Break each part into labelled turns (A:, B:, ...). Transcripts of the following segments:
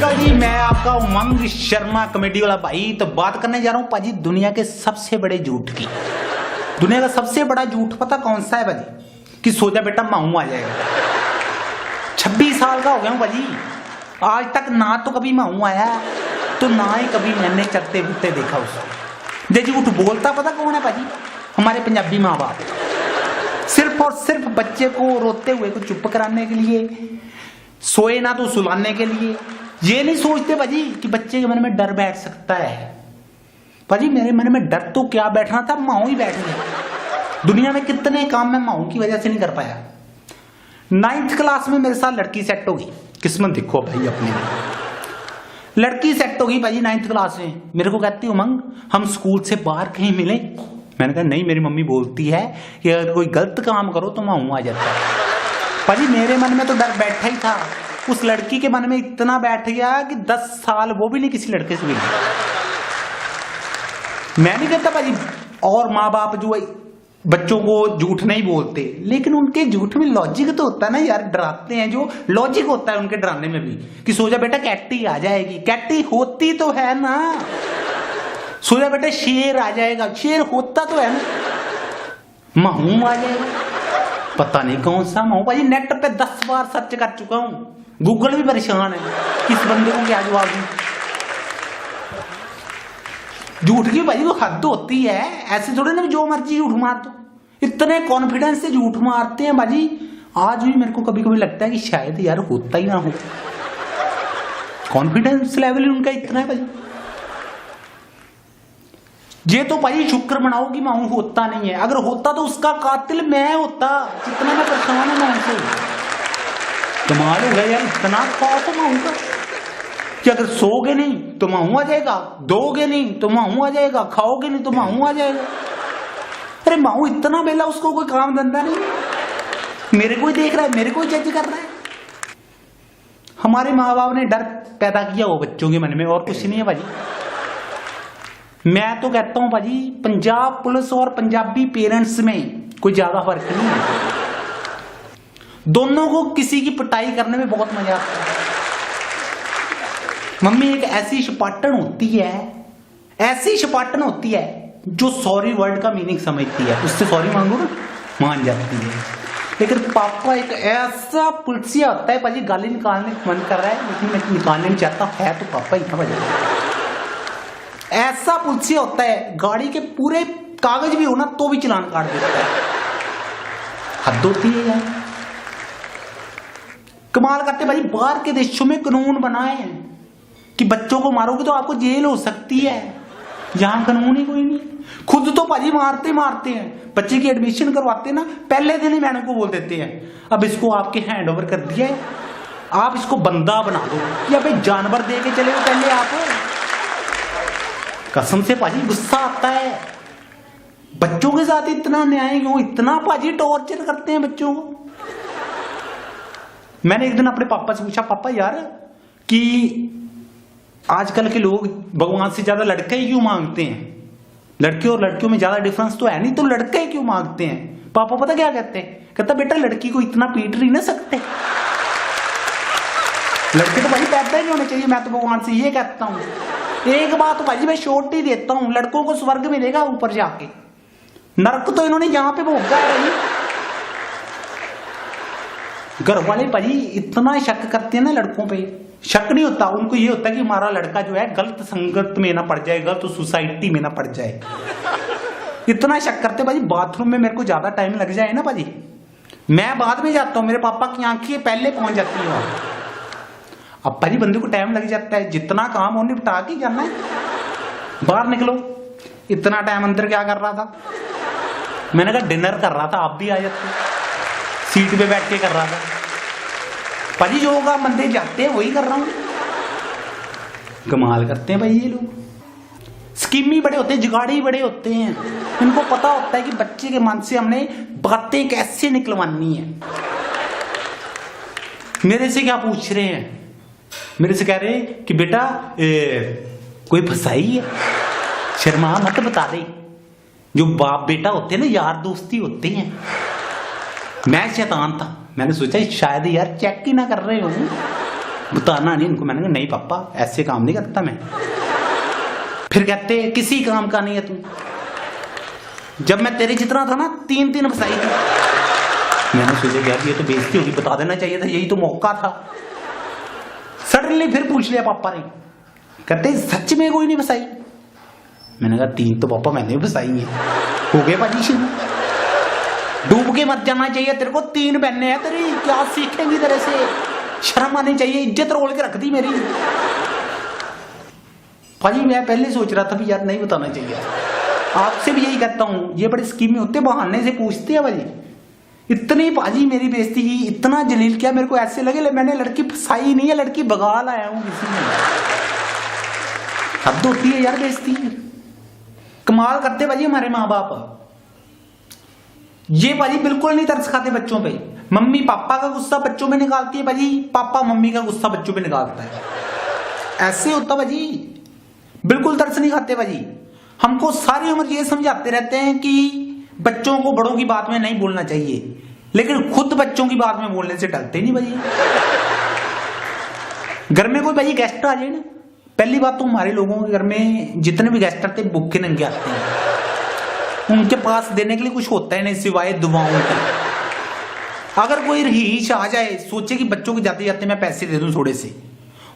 A: नमस्कार जी, मैं आपका उमंग शर्मा कॉमेडी वाला भाई। तो बात करने जा रहा हूँ पाजी दुनिया के सबसे बड़े झूठ की। दुनिया का सबसे बड़ा झूठ पता कौन सा है पाजी? कि सो जा बेटा माहू आ जाएगा। 26 साल का हो गया हूँ पाजी, आज तक ना तो कभी माहू आया तो ना ही कभी मैंने चलते फिरते देखा उसको। ये झूठ बोलता पता कौन है पाजी? हमारे पंजाबी माँ बाप। सिर्फ और सिर्फ बच्चे को रोते हुए को चुप कराने के लिए, सोए ना तो सुलाने के लिए। ये नहीं सोचते भाजी कि बच्चे के मन में डर बैठ सकता है। भाजी मेरे मन में डर तो क्या बैठना था, माहू ही बैठ गया। दुनिया में कितने काम मैं माहू की वजह से नहीं कर पाया। 9th क्लास में मेरे साथ लड़की सेट होगी। किस्मत देखो भाई अपनी, लड़की सेट होगी भाजी 9th क्लास में। मेरे को कहती उमंग हम स्कूल से बाहर कहीं मिले। मैंने कहा नहीं, मेरी मम्मी बोलती है कि अगर कोई गलत काम करो तो माहू आ जाता है। भाजी मेरे मन में तो डर बैठा ही था, उस लड़की के मन में इतना बैठ गया कि 10 साल वो भी नहीं किसी लड़के से मिली। मैं नहीं कहता भाजी, और माँ बाप जो बच्चों को झूठ नहीं बोलते, लेकिन उनके झूठ में लॉजिक तो होता है ना यार। डराते हैं जो लॉजिक होता है उनके डराने में भी, कि सो जा बेटा कैटी आ जाएगी। कैटी होती तो है ना। सो जा बेटा शेर आ जाएगा, शेर होता तो है ना। माहू आ जाएगा, पता नहीं कौन सा माहू। भाई नेट पे 10 बार सर्च कर चुका हूं, गूगल भी परेशान है किस बंदे को क्या जवाब दूं। झूठ की भाई वो हद होती है, ऐसे थोड़े ना जो मर्जी झूठ मार दो। इतने कॉन्फिडेंस से झूठ मारते हैं भाजी। आज भी मेरे को कभी कभी लगता है कि शायद यार होता ही ना हो। कॉन्फिडेंस लेवल उनका इतना है भाजी। ये तो भाई शुक्र मनाओ कि माहू होता नहीं है। अगर होता तो उसका कातिल मैं होता, जितना मैं परेशान हूं माहू से। कमाल हो गया यार, इतना खौफ है माहू का कि अगर सोगे नहीं तो माहू आ जाएगा, दोगे नहीं तो माहू आ जाएगा, खाओगे नहीं तो माहू आ जाएगा। अरे माहू इतना बेला, उसको कोई काम धंधा नहीं। मेरे को ही देख रहा है, मेरे को ही जज कर रहा है। हमारे माँ बाप ने डर पैदा किया हो बच्चों के मन में, और कुछ नहीं है भाजी। मैं तो कहता हूं भाजी पंजाब पुलिस और पंजाबी पेरेंट्स में कोई ज्यादा फर्क नहीं है। दोनों को किसी की पिटाई करने में बहुत मजा आता है। मम्मी एक ऐसी शपाटन होती है, ऐसी शपाटन होती है जो सॉरी वर्ड का मीनिंग समझती है। उससे सॉरी मांगो ना, मान जाती है। लेकिन पापा एक ऐसा पुलिसिया होता है भाजी, गाली निकालने मन कर रहा है लेकिन मैं निकालने नहीं चाहता, है तो पापा ही था भाजी। ऐसा पुलिसिया होता है, गाड़ी के पूरे कागज भी हो ना तो भी चालान काट देता है। हद होती है यार, कमाल करते भाई। बाहर के देशों में कानून बनाए हैं कि बच्चों को मारोगे तो आपको जेल हो सकती है। यहां कानून ही कोई नहीं। खुद तो भाजी मारते हैं। बच्चे की एडमिशन करवाते ना, पहले दिन ही मैडम को बोल देते हैं अब इसको आपके हैंड ओवर कर दिया है, आप इसको बंदा बना दो या भाई जानवर दे के चले हो पहले आप। कसम से भाजी गुस्सा आता है। बच्चों के साथ इतना अन्याय क्यों, इतना भाजी टॉर्चर करते हैं बच्चों को। मैंने एक दिन अपने पापा से पूछा, पापा यार कि आजकल के लोग भगवान से ज्यादा लड़का ही क्यों मांगते हैं? लड़के और लड़कियों में ज्यादा डिफरेंस तो है नहीं, तो लड़का ही क्यों मांगते हैं? पापा पता क्या कहते हैं? कहता बेटा लड़की को इतना पीट नहीं ना सकते, लड़के तो भाई पैदा ही नहीं होने चाहिए। मैं तो भगवान से ये कहता हूं। एक बात तो भाजी मैं शॉर्ट ही देता हूं, लड़कों को स्वर्ग मिलेगा ऊपर जाके, नरक तो इन्होंने यहां पे भोगा है। घर वाले भाजी इतना शक करते हैं ना लड़कों पे। शक नहीं होता उनको, ये होता है कि हमारा लड़का जो है गलत संगत में ना पड़ जाए, गलत सोसाइटी में ना पड़ जाए। इतना शक करते भाजी। बाथरूम में मेरे को ज्यादा टाइम लग जाए ना भाजी, मैं बाद में जाता हूं, मेरे पापा की आंखें पहले पहुंच जाती है। अब भाजी बंदे को टाइम लग जाता है, जितना काम हो निपटा के करना है। बाहर निकलो, इतना टाइम अंदर क्या कर रहा था? मैंने कहा डिनर कर रहा था, आप भी आ जाते, सीट पे बैठ के कर रहा था। भाजी जो होगा बंदे जाते हैं वही कर रहा हूं। कमाल करते हैं भाई ये लोग। स्कीमी बड़े होते हैं, जुगाड़ी बड़े होते हैं। इनको पता होता है कि बच्चे के मन से हमने बातें कैसे निकलवानी है। मेरे से क्या पूछ रहे हैं? मेरे से कह रहे हैं कि बेटा कोई फसाई है, शर्मा मत बता दे। जो बाप बेटा होते हैं ना, यार दोस्ती होते हैं। मैं शैतान था, मैंने सोचा शायद यार चेक ही ना कर रहे हो, बताना नहीं इनको। मैंने कहा नहीं पापा ऐसे काम नहीं करता मैं। फिर कहते किसी काम का नहीं है तू, जब मैं तेरे जितना था ना 3 फसाई थी। मैंने सोचा यार ये तो बेइज्जती होगी, बता देना चाहिए था, यही तो मौका था। सडनली फिर पूछ लिया पापा ने, कहते सच में कोई नहीं फसाई। मैंने कहा 3 तो पापा मैंने भी फसाई है। हो गए भाजी शुरू। डूब के मत जाना चाहिए तेरे को, 3 बहने हैं तेरी, क्या सीखेंगी तेरे से, शर्म आनी चाहिए, इज्जत रोल के रख दी मेरी। भाजी मैं पहले सोच रहा था भी यार नहीं बताना चाहिए। आपसे भी यही कहता हूं, ये बड़े स्कीमें होते, बहाने से पूछते हैं भाजी। इतनी भाजी मेरी बेइज्जती की, इतना जलील किया, मेरे को ऐसे लगे मैंने लड़की फसाई नहीं है, लड़की भगा लाया हूं किसी ने। हद होती है यार बेइज्जती। कमाल करते भाजी हमारे माँ बाप। ये भाजी बिल्कुल नहीं तरस खाते बच्चों पे। मम्मी पापा का गुस्सा बच्चों में निकालती है भाजी, पापा मम्मी का गुस्सा बच्चों पे निकालता है। ऐसे होता भाजी, बिल्कुल तरस नहीं खाते भाजी। हमको सारी उम्र ये समझाते रहते हैं कि बच्चों को बड़ों की बात में नहीं बोलना चाहिए, लेकिन खुद बच्चों की बात में बोलने से डरते नहीं भाजी। घर में कोई भाजी गेस्ट आ जाए ना, पहली बात तो हमारे लोगों के घर में जितने भी गेस्ट आते हैं भूखे नंगे आते हैं। उनके पास देने के लिए कुछ होता है नहीं सिवाय दुआओं के। अगर कोई रहीश आ जाए, सोचे कि बच्चों को जाते जाते मैं पैसे दे दूं थोड़े से,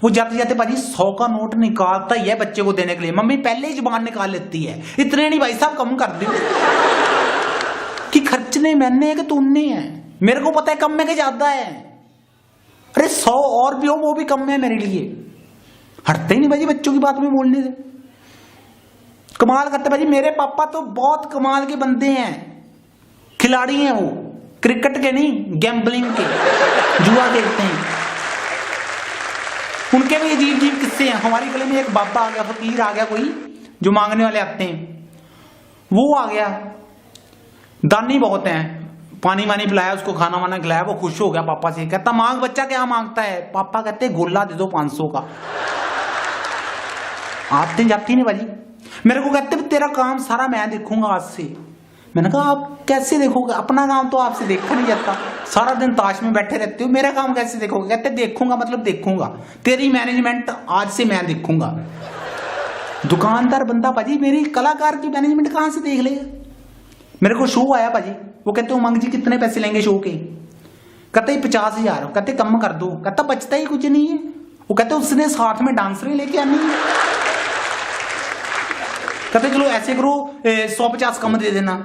A: वो जाते जाते भाजी 100 का नोट निकालता ही है बच्चे को देने के लिए। मम्मी पहले ही जुबान निकाल लेती है, इतने नहीं भाई साहब कम कर दो कि खर्चने मैंने है कि तुमने है, मेरे को पता है कम में के ज्यादा है। अरे 100 और भी हो वो भी कम है मेरे लिए। हटते ही नहीं भाजी बच्चों की बात में बोलने से। कमाल करते भाजी। मेरे पापा तो बहुत कमाल के बंदे हैं, खिलाड़ी हैं वो, क्रिकेट के नहीं गैम्बलिंग के, जुआ खेलते हैं। उनके भी अजीब अजीब किस्से हैं। हमारी गली में एक बाबा आ गया, फकीर आ गया कोई, जो मांगने वाले आते हैं, वो आ गया। दानी बहुत हैं, पानी वानी पिलाया उसको, खाना वाना खिलाया, वो खुश हो गया पापा से, कहता मांग बच्चा क्या मांगता है। पापा कहते गोला दे दो 500 का। आते जाती नहीं भाजी। मेरे को कहते तेरा काम सारा मैं देखूंगा आज से। मैंने कहा आप कैसे देखोगे, अपना काम तो आपसे देखा नहीं जाता, सारा दिन ताश में बैठे रहते हो, मेरा काम कैसे देखोगे। कहते देखूंगा मतलब देखूंगा, तेरी मैनेजमेंट आज से मैं देखूंगा। दुकानदार बंदा भाजी मेरी कलाकार की मैनेजमेंट कहां से देख लेगा। मेरे को शो आया भाजी, वो कहते उमंग जी कितने पैसे लेंगे शो के। कहते 50,000। कहते कम कर दो। कहता बचता ही कुछ नहीं है। वो कहते उसने साथ में डांसर लेके आनी है। कहते चलो ऐसे करो 150 कम दे देना।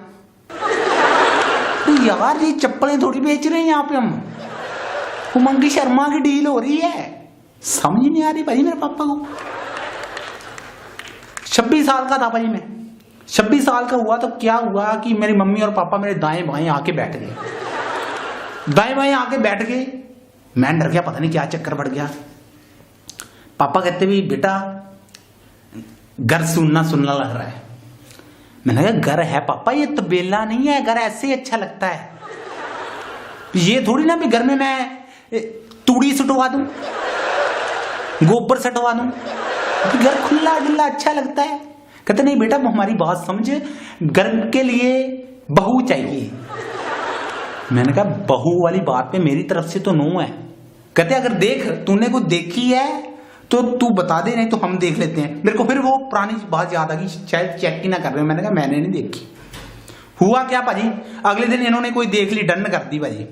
A: तो यार ये चप्पलें थोड़ी बेच रहे हैं यहाँ पे हम, उमंगी शर्मा की डील हो रही है। समझ नहीं आ रही भाई मेरे पापा को। 26 साल का था भाई मैं। 26 साल का हुआ तो क्या हुआ कि मेरी मम्मी और पापा मेरे दाएं बाएं आके बैठ गए। दाएं बाएं आके बैठ गए, मैं डर गया, पता नहीं क्या चक्कर पड़ गया। पापा कहते भी बेटा घर सुनना सुनना लग रहा है। मैंने कहा घर है पापा, ये तबेला नहीं है, घर ऐसे ही अच्छा लगता है। ये थोड़ी ना भी घर में मैं तूड़ी सटवा दूं, गोबर सटवा दूं, घर खुला डुल्ला अच्छा लगता है। कहते नहीं बेटा हमारी बात समझ, घर के लिए बहू चाहिए। मैंने कहा बहू वाली बात पे मेरी तरफ से तो नो है। कहते अगर देख तूने कुछ देखी है तो तू बता दे, नहीं तो हम देख लेते हैं। मेरे को फिर वो पुरानी बात याद आ गई, शायद चेक ही ना कर रहे। मैंने कहा मैंने नहीं देखी। हुआ क्या भाजी, अगले दिन इन्होंने कोई देख ली, डन कर दी भाजी,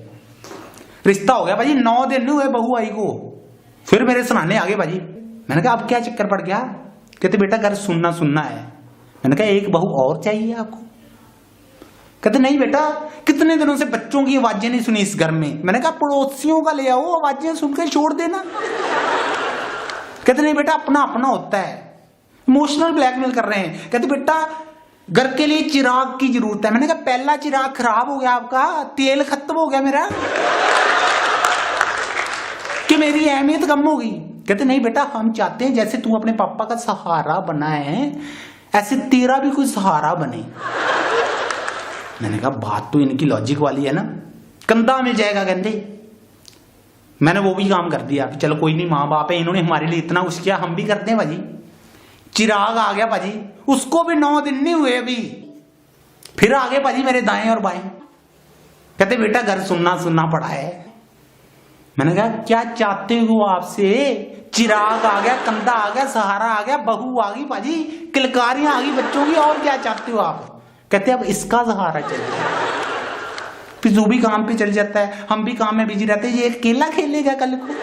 A: रिश्ता हो गया भाजी। 9 दिन नहीं हुए बहू आई को, फिर मेरे सुनाने आ गए भाजी। मैंने कहा अब क्या चक्कर पड़ गया। कहते बेटा घर सुनना सुनना है। मैंने कहा एक बहू और चाहिए आपको। कहते नहीं बेटा कितने दिनों से बच्चों की आवाजें नहीं सुनी इस घर में। मैंने कहा पड़ोसियों का ले आओ, आवाजें सुनकर छोड़ देना। कहते नहीं बेटा अपना अपना होता है। इमोशनल ब्लैकमेल कर रहे हैं। कहते बेटा घर के लिए चिराग की जरूरत है। मैंने कहा पहला चिराग खराब हो गया आपका, तेल खत्म हो गया मेरा, कि मेरी अहमियत कम हो गई। कहते नहीं बेटा हम चाहते हैं जैसे तू अपने पापा का सहारा बना है ऐसे तेरा भी कोई सहारा बने। मैंने कहा बात तो इनकी लॉजिक वाली है ना, कंधा मिल जाएगा कहते। मैंने वो भी काम कर दिया कि चलो कोई नहीं, माँ बाप है, इन्होंने हमारे लिए इतना कुछ किया, हम भी करते हैं भाजी। चिराग आ गया भाजी, उसको भी 9 दिन नहीं हुए अभी, फिर आगे भाजी मेरे दाएं और बाएं। कहते बेटा घर सुनना सुनना पड़ा है। मैंने कहा क्या चाहते हो आपसे? चिराग आ गया, कंधा आ गया, सहारा आ गया, बहू आ गई पाजी, किलकारियां आ गई बच्चों की, और क्या चाहते हो आप? कहते अब इसका सहारा चाहिए। फिर जो भी काम पे चल जाता है, हम भी काम में बिजी रहते हैं, ये अकेला खेलेगा कल को।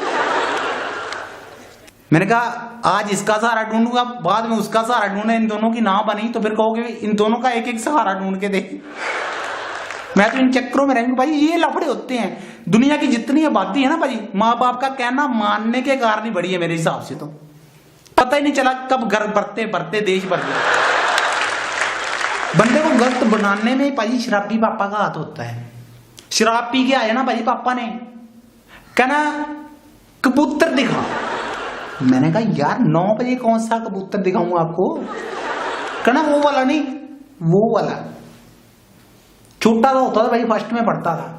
A: मैंने कहा आज इसका सहारा ढूंढूंगा, बाद में उसका सहारा ढूंढे, इन दोनों की ना बनी तो फिर कहोगे इन दोनों का एक एक सहारा ढूंढ के दे। मैं तो इन चक्करों में रहूंगा भाई, ये लफड़े होते हैं। दुनिया की जितनी आबादी है ना भाई, माँ बाप का कहना मानने के कारण ही बढ़ी है मेरे हिसाब से। तो पता ही नहीं चला कब घर बढ़ते बढ़ते देश बढ़ गया। बंदे को गलत बनाने में भाई शराबी पापा का हाथ होता है। शराब पी के आया ना भाई पापा ने, कहना कबूतर दिखा। मैंने कहा यार 9 बजे कौन सा कबूतर दिखाऊंगा आपको? कहना वो वाला नहीं, वो वाला। छोटा सा होता था भाई, फर्स्ट में पढ़ता था।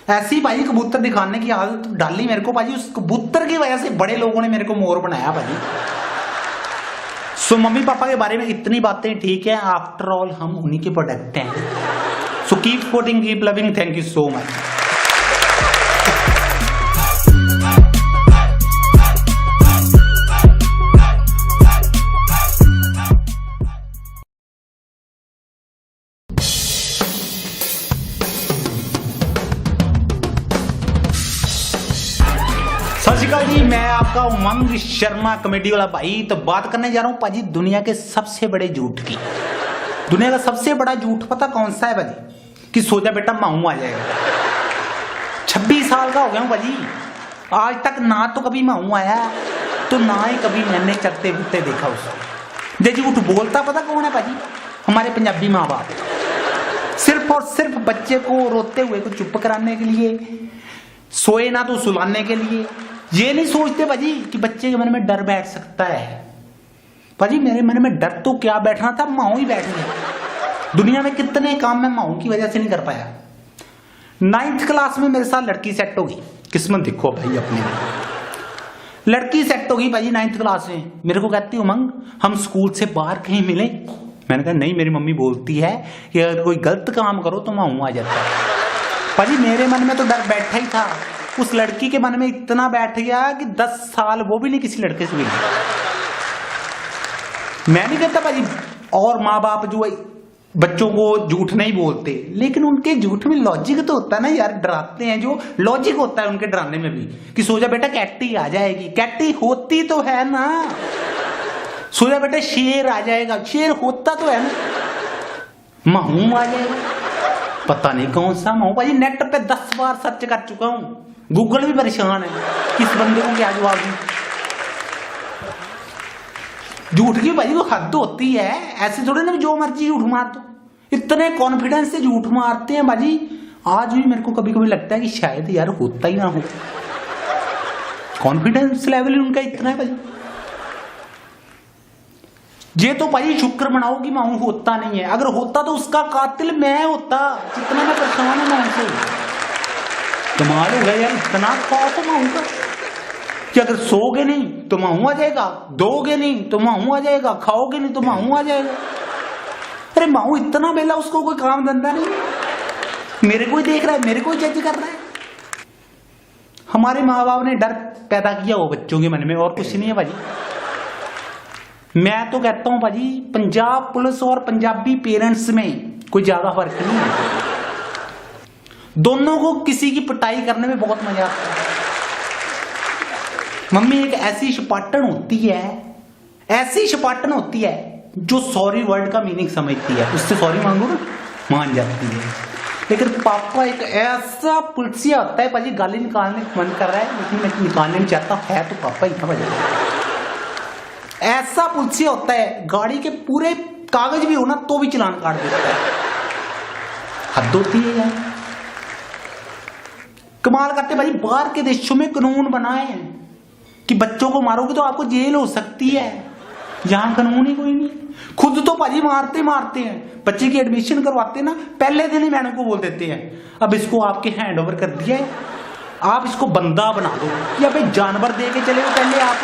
A: ऐसी भाई कबूतर दिखाने की आदत डाली मेरे को भाई, उस कबूतर की वजह से बड़े लोगों ने मेरे को मोर बनाया भाई। सो मम्मी पापा के बारे में इतनी बातें ठीक है, आफ्टर ऑल हम उन्हीं के प्रोडक्ट हैं। So keep supporting, keep loving, thank you so much. सत श्री अकाल जी, मैं आपका उमंग शर्मा कॉमेडी वाला भाई। तो बात करने जा रहा हूं पाजी दुनिया के सबसे बड़े झूठ की। दुनिया का सबसे बड़ा झूठ पता कौन सा है भाजी? कि सो जा बेटा माऊ आ जाएगा। 26 साल का हो गया हूं भाजी, आज तक ना तो कभी माऊ आया, तो ना ही कभी मैंने चलते फिरते देखा उसको। ये झूठ बोलता पता कौन है भाजी? हमारे पंजाबी माँ बाप। सिर्फ और सिर्फ बच्चे को रोते हुए को चुप कराने के लिए, सोए ना तो सुलाने के लिए। ये नहीं सोचते भाजी कि बच्चे के मन में डर बैठ सकता है। भाजी मेरे मन में डर तो क्या बैठना था, माऊ ही बैठ गया। दुनिया में कितने काम मैं माऊ की वजह से नहीं कर पाया। 9th क्लास में मेरे साथ लड़की सेट होगी, किस्मत देखो भाई अपनी। लड़की सेट होगी भाजी 9th क्लास में। मेरे को कहती उमंग हम स्कूल से बाहर कहीं मिले। मैंने कहा नहीं, मेरी मम्मी बोलती है कि अगर कोई गलत काम करो तो माऊ आ जाता है। भाजी मेरे मन में तो डर बैठा ही था, उस लड़की के मन में इतना बैठ गया कि 10 साल वो भी नहीं किसी लड़के से मिली। मैं नहीं कहता भाजी, और माँ बाप जो बच्चों को झूठ नहीं बोलते, लेकिन उनके झूठ में लॉजिक तो होता है ना यार। डराते हैं जो लॉजिक होता है उनके डराने में भी, कि सो जा बेटा कैटी आ जाएगी। कैटी होती तो है ना। सो जा बेटा शेर आ जाएगा, शेर होता तो है ना। महू आ जाएगा, पता नहीं कौन सा महू। भाजी नेट पे 10 बार सर्च कर चुका हूं, गूगल भी परेशान है किस बंदे को क्या जवाब दूं। झूठ की भाई वो हद होती है, ऐसे थोड़े ना जो मर्जी झूठ मार दो। इतने कॉन्फिडेंस से झूठ मारते हैं भाजी। आज भी मेरे को कभी कभी लगता है कि शायद यार होता ही ना हो। कॉन्फिडेंस लेवल उनका इतना है भाजी। ये तो भाई शुक्र मनाओ कि माऊ होता नहीं है। अगर होता तो उसका कातिल मैं होता, जितना मैं परेशान हूं माऊ से। कमाल हो गया यार, इतना खौफ है माऊ का कि अगर सोगे नहीं तो माऊ आ जाएगा, दोगे नहीं तो माऊ आ जाएगा, खाओगे नहीं तो माऊ आ जाएगा। अरे माऊ इतना बेला, उसको कोई काम धंधा नहीं, मेरे को ही देख रहा है, मेरे को ही जज कर रहा है। हमारे माँ बाप ने डर पैदा किया हो बच्चों के मन में, और कुछ नहीं है भाजी। मैं तो कहता हूं भाजी पंजाब पुलिस और पंजाबी पेरेंट्स में कोई ज्यादा फर्क नहीं है। दोनों को किसी की पिटाई करने में बहुत मजा आता है। मम्मी एक ऐसी शपाटन होती है, ऐसी शपाटन होती है जो सॉरी वर्ड का मीनिंग समझती है, उससे सॉरी मांगो ना मान जाती है। लेकिन पापा एक ऐसा पुलसिया होता है भाजी, गाली निकालने मन कर रहा है लेकिन मैं निकालने नहीं चाहता, है तो पापा ही था भाजी। ऐसा पुलसिया होता है, गाड़ी के पूरे कागज भी हो ना तो भी चालान काट देता है। हद होती है यार, कमाल करते भाई। बाहर के देशों में कानून बनाए हैं कि बच्चों को मारोगे तो आपको जेल हो सकती है, यहां कानून ही कोई नहीं। खुद तो भाजी मारते मारते हैं। बच्चे की एडमिशन करवाते ना, पहले दिन ही मैडम को बोल देते हैं अब इसको आपके हैंड ओवर कर दिया है, आप इसको बंदा बना दो, या भाई जानवर दे के चले हो पहले आप।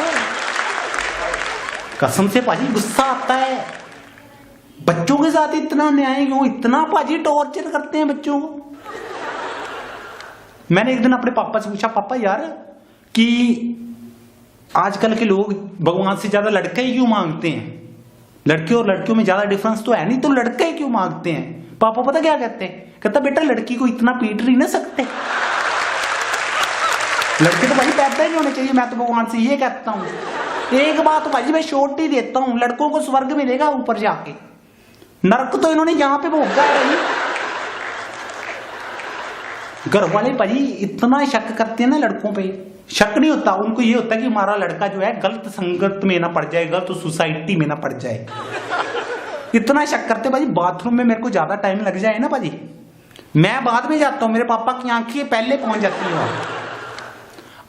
A: कसम से भाजी गुस्सा आता है। बच्चों के साथ इतना न्याय क्यों, इतना भाजी टॉर्चर करते हैं बच्चों को। मैंने एक दिन अपने पापा से पूछा, पापा यार कि आजकल के लोग भगवान से ज्यादा लड़का ही क्यों मांगते हैं? लड़के और लड़कियों में ज्यादा डिफरेंस तो है नहीं, तो लड़का ही क्यों मांगते हैं? पापा पता क्या कहते हैं? कहता बेटा लड़की को इतना पीट नहीं ना सकते, लड़के तो भाई पैदा ही नहीं होने चाहिए। मैं तो भगवान से ये कहता हूं। एक बात भाई मैं शॉर्ट ही देता हूं, लड़कों को स्वर्ग मिलेगा ऊपर जाके, नरक तो इन्होंने यहां पे भोगा है भाई। घर वाले भाई इतना शक करते हैं ना लड़कों पे, शक नहीं होता उनको, ये होता है कि हमारा लड़का जो है गलत संगत में ना पड़ जाए, गलत सोसाइटी में ना पड़ जाए। इतना शक करते भाई। बाथरूम में मेरे को ज्यादा टाइम लग जाए ना भाजी, मैं बाद में जाता हूँ, मेरे पापा की आंखें पहले पहुंच जाती है।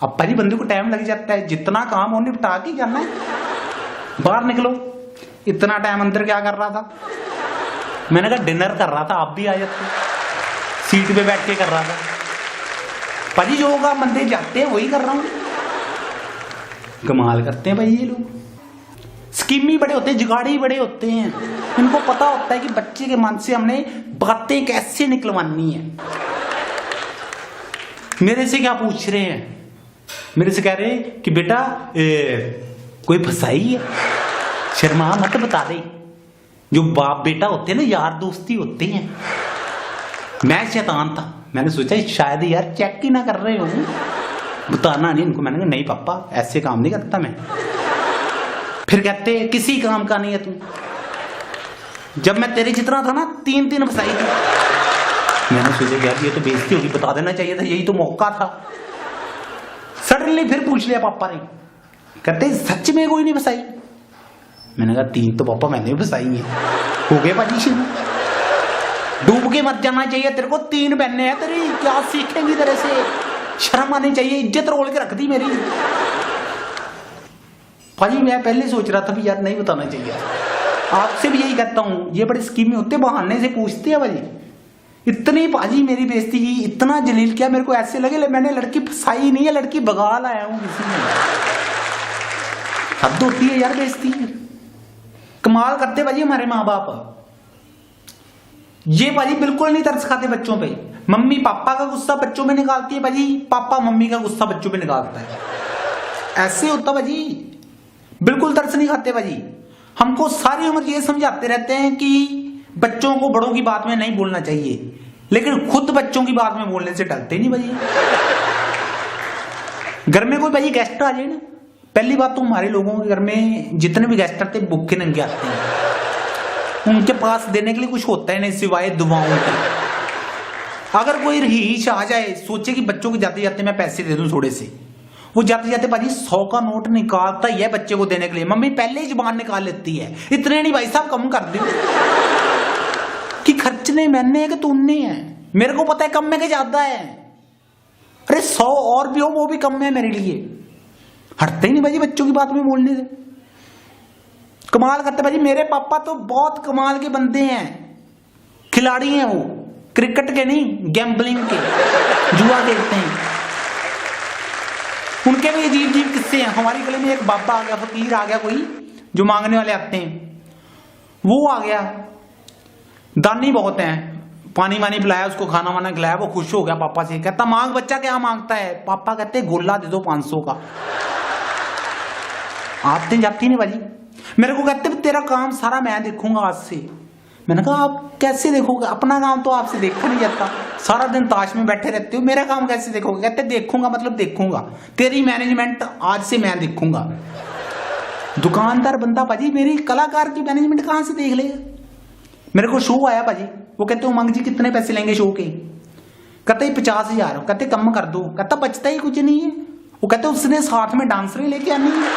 A: अब भाजी बंदे को टाइम लग जाता है, जितना काम हो निपटा के जाना है, बाहर निकलो। इतना टाइम अंदर क्या कर रहा था? मैंने कहा डिनर कर रहा था, आप भी आ जाते, सीट पे बैठ के कर रहा था। भाजी जो होगा बंदे जाते हैं वही कर रहा हूं। कमाल करते हैं भाई ये लोग, स्कीमी बड़े होते हैं, जुगाड़ी बड़े होते हैं। इनको पता होता है कि बच्चे के मन से हमने बातें कैसे निकलवानी है। मेरे से क्या पूछ रहे हैं? मेरे से कह रहे हैं कि बेटा कोई फसाई है, शर्मा मत बता दे। जो बाप बेटा होते हैं ना, यार दोस्ती होते हैं। मैं शैतान था, मैंने सोचा शायद यार चेक ही ना कर रहे हो, बताना नहीं इनको। मैंने कहा नहीं पापा ऐसे काम नहीं करता मैं। फिर कहते किसी काम का नहीं है तू। जब मैं तेरे जितना था ना 3 फसाई थी। मैंने सोचा यार ये तो बेइज्जती होगी, बता देना चाहिए था, यही तो मौका था। सडनली फिर पूछ लिया पापा ने, कहते सच में कोई नहीं फसाई? मैंने कहा 3 तो पापा मैंने भी फसाई है। हो गए भाजी शुरू। डूब के मत जाना चाहिए तेरे को, 3 बहने हैं तेरी, क्या सीखेंगी तेरे से? शर्म आनी चाहिए, इज्जत रोल के रख दी मेरी। भाजी मैं पहले सोच रहा था भी यार नहीं बताना चाहिए। आपसे भी यही कहता हूं, ये बड़े स्कीम में होते, बहाने से पूछते हैं भाजी। इतनी भाजी मेरी बेइज्जती की, इतना जलील किया, मेरे को ऐसे लगे मैंने लड़की फसाई नहीं है, लड़की भगा लाया हूं किसी ने। हद होती है यार बेइज्जती। कमाल करते भाजी हमारे माँ बाप। ये भाजी बिल्कुल नहीं तरस खाते बच्चों पे। मम्मी पापा का गुस्सा बच्चों में निकालती है भाजी, पापा मम्मी का गुस्सा बच्चों पे निकालता है। ऐसे होता भाजी, बिल्कुल तरस नहीं खाते भाजी। हमको सारी उम्र ये समझाते रहते हैं कि बच्चों को बड़ों की बात में नहीं बोलना चाहिए, लेकिन खुद बच्चों की बात में बोलने से डरते नहीं भाजी। घर में कोई भाजी गेस्ट आ जाए ना, पहली बात तो हमारे लोगों के घर में जितने भी गेस्ट आते हैं भूखे नंगे आते हैं। उनके पास देने के लिए कुछ होता है नहीं सिवाय दुआओं के। अगर कोई रहीश आ जाए, सोचे कि बच्चों को जाते जाते मैं पैसे दे दूं थोड़े से, वो जाते जाते भाजी 100 का नोट निकालता ही है बच्चे को देने के लिए। मम्मी पहले ही जुबान निकाल लेती है, इतने नहीं भाई साहब कम कर दो कि खर्चने मैंने है कि तुमने है। मेरे को पता है कम में के ज्यादा है। अरे 100 और भी हो वो भी कम है मेरे लिए। हटते ही नहीं भाजी बच्चों की बात में बोलने से। कमाल करते भाजी। मेरे पापा तो बहुत कमाल के बंदे हैं, खिलाड़ी हैं वो, क्रिकेट के नहीं गैम्बलिंग के, जुआ खेलते हैं। उनके भी अजीब अजीब किस्से हैं। हमारी गली में एक बाबा आ गया, फकीर आ गया कोई, जो मांगने वाले आते हैं, वो आ गया। दानी बहुत हैं, पानी वानी पिलाया उसको, खाना वाना खिलाया, वो खुश हो गया पापा से। कहता मांग बच्चा, क्या मांगता है? पापा कहते गोला दे दो 500 का। आते जाती नहीं भाजी। मेरे को कहते तेरा काम सारा मैं देखूंगा आज से। मैंने कहा आप कैसे देखोगे? अपना काम तो आपसे देखा नहीं जाता, सारा दिन ताश में बैठे रहते हो, मेरा काम कैसे देखोगे? कहते देखूंगा मतलब देखूंगा, तेरी मैनेजमेंट आज से मैं देखूंगा। दुकानदार बंदा भाजी मेरी कलाकार की मैनेजमेंट कहां से देख लेगा? मेरे को शो आया भाजी, वो कहते उमंग जी कितने पैसे लेंगे शो के? कहते 50,000। कहते कम कर दो। कहता बचता ही कुछ नहीं है। वो कहते उसने साथ में डांसर लेके आनी है।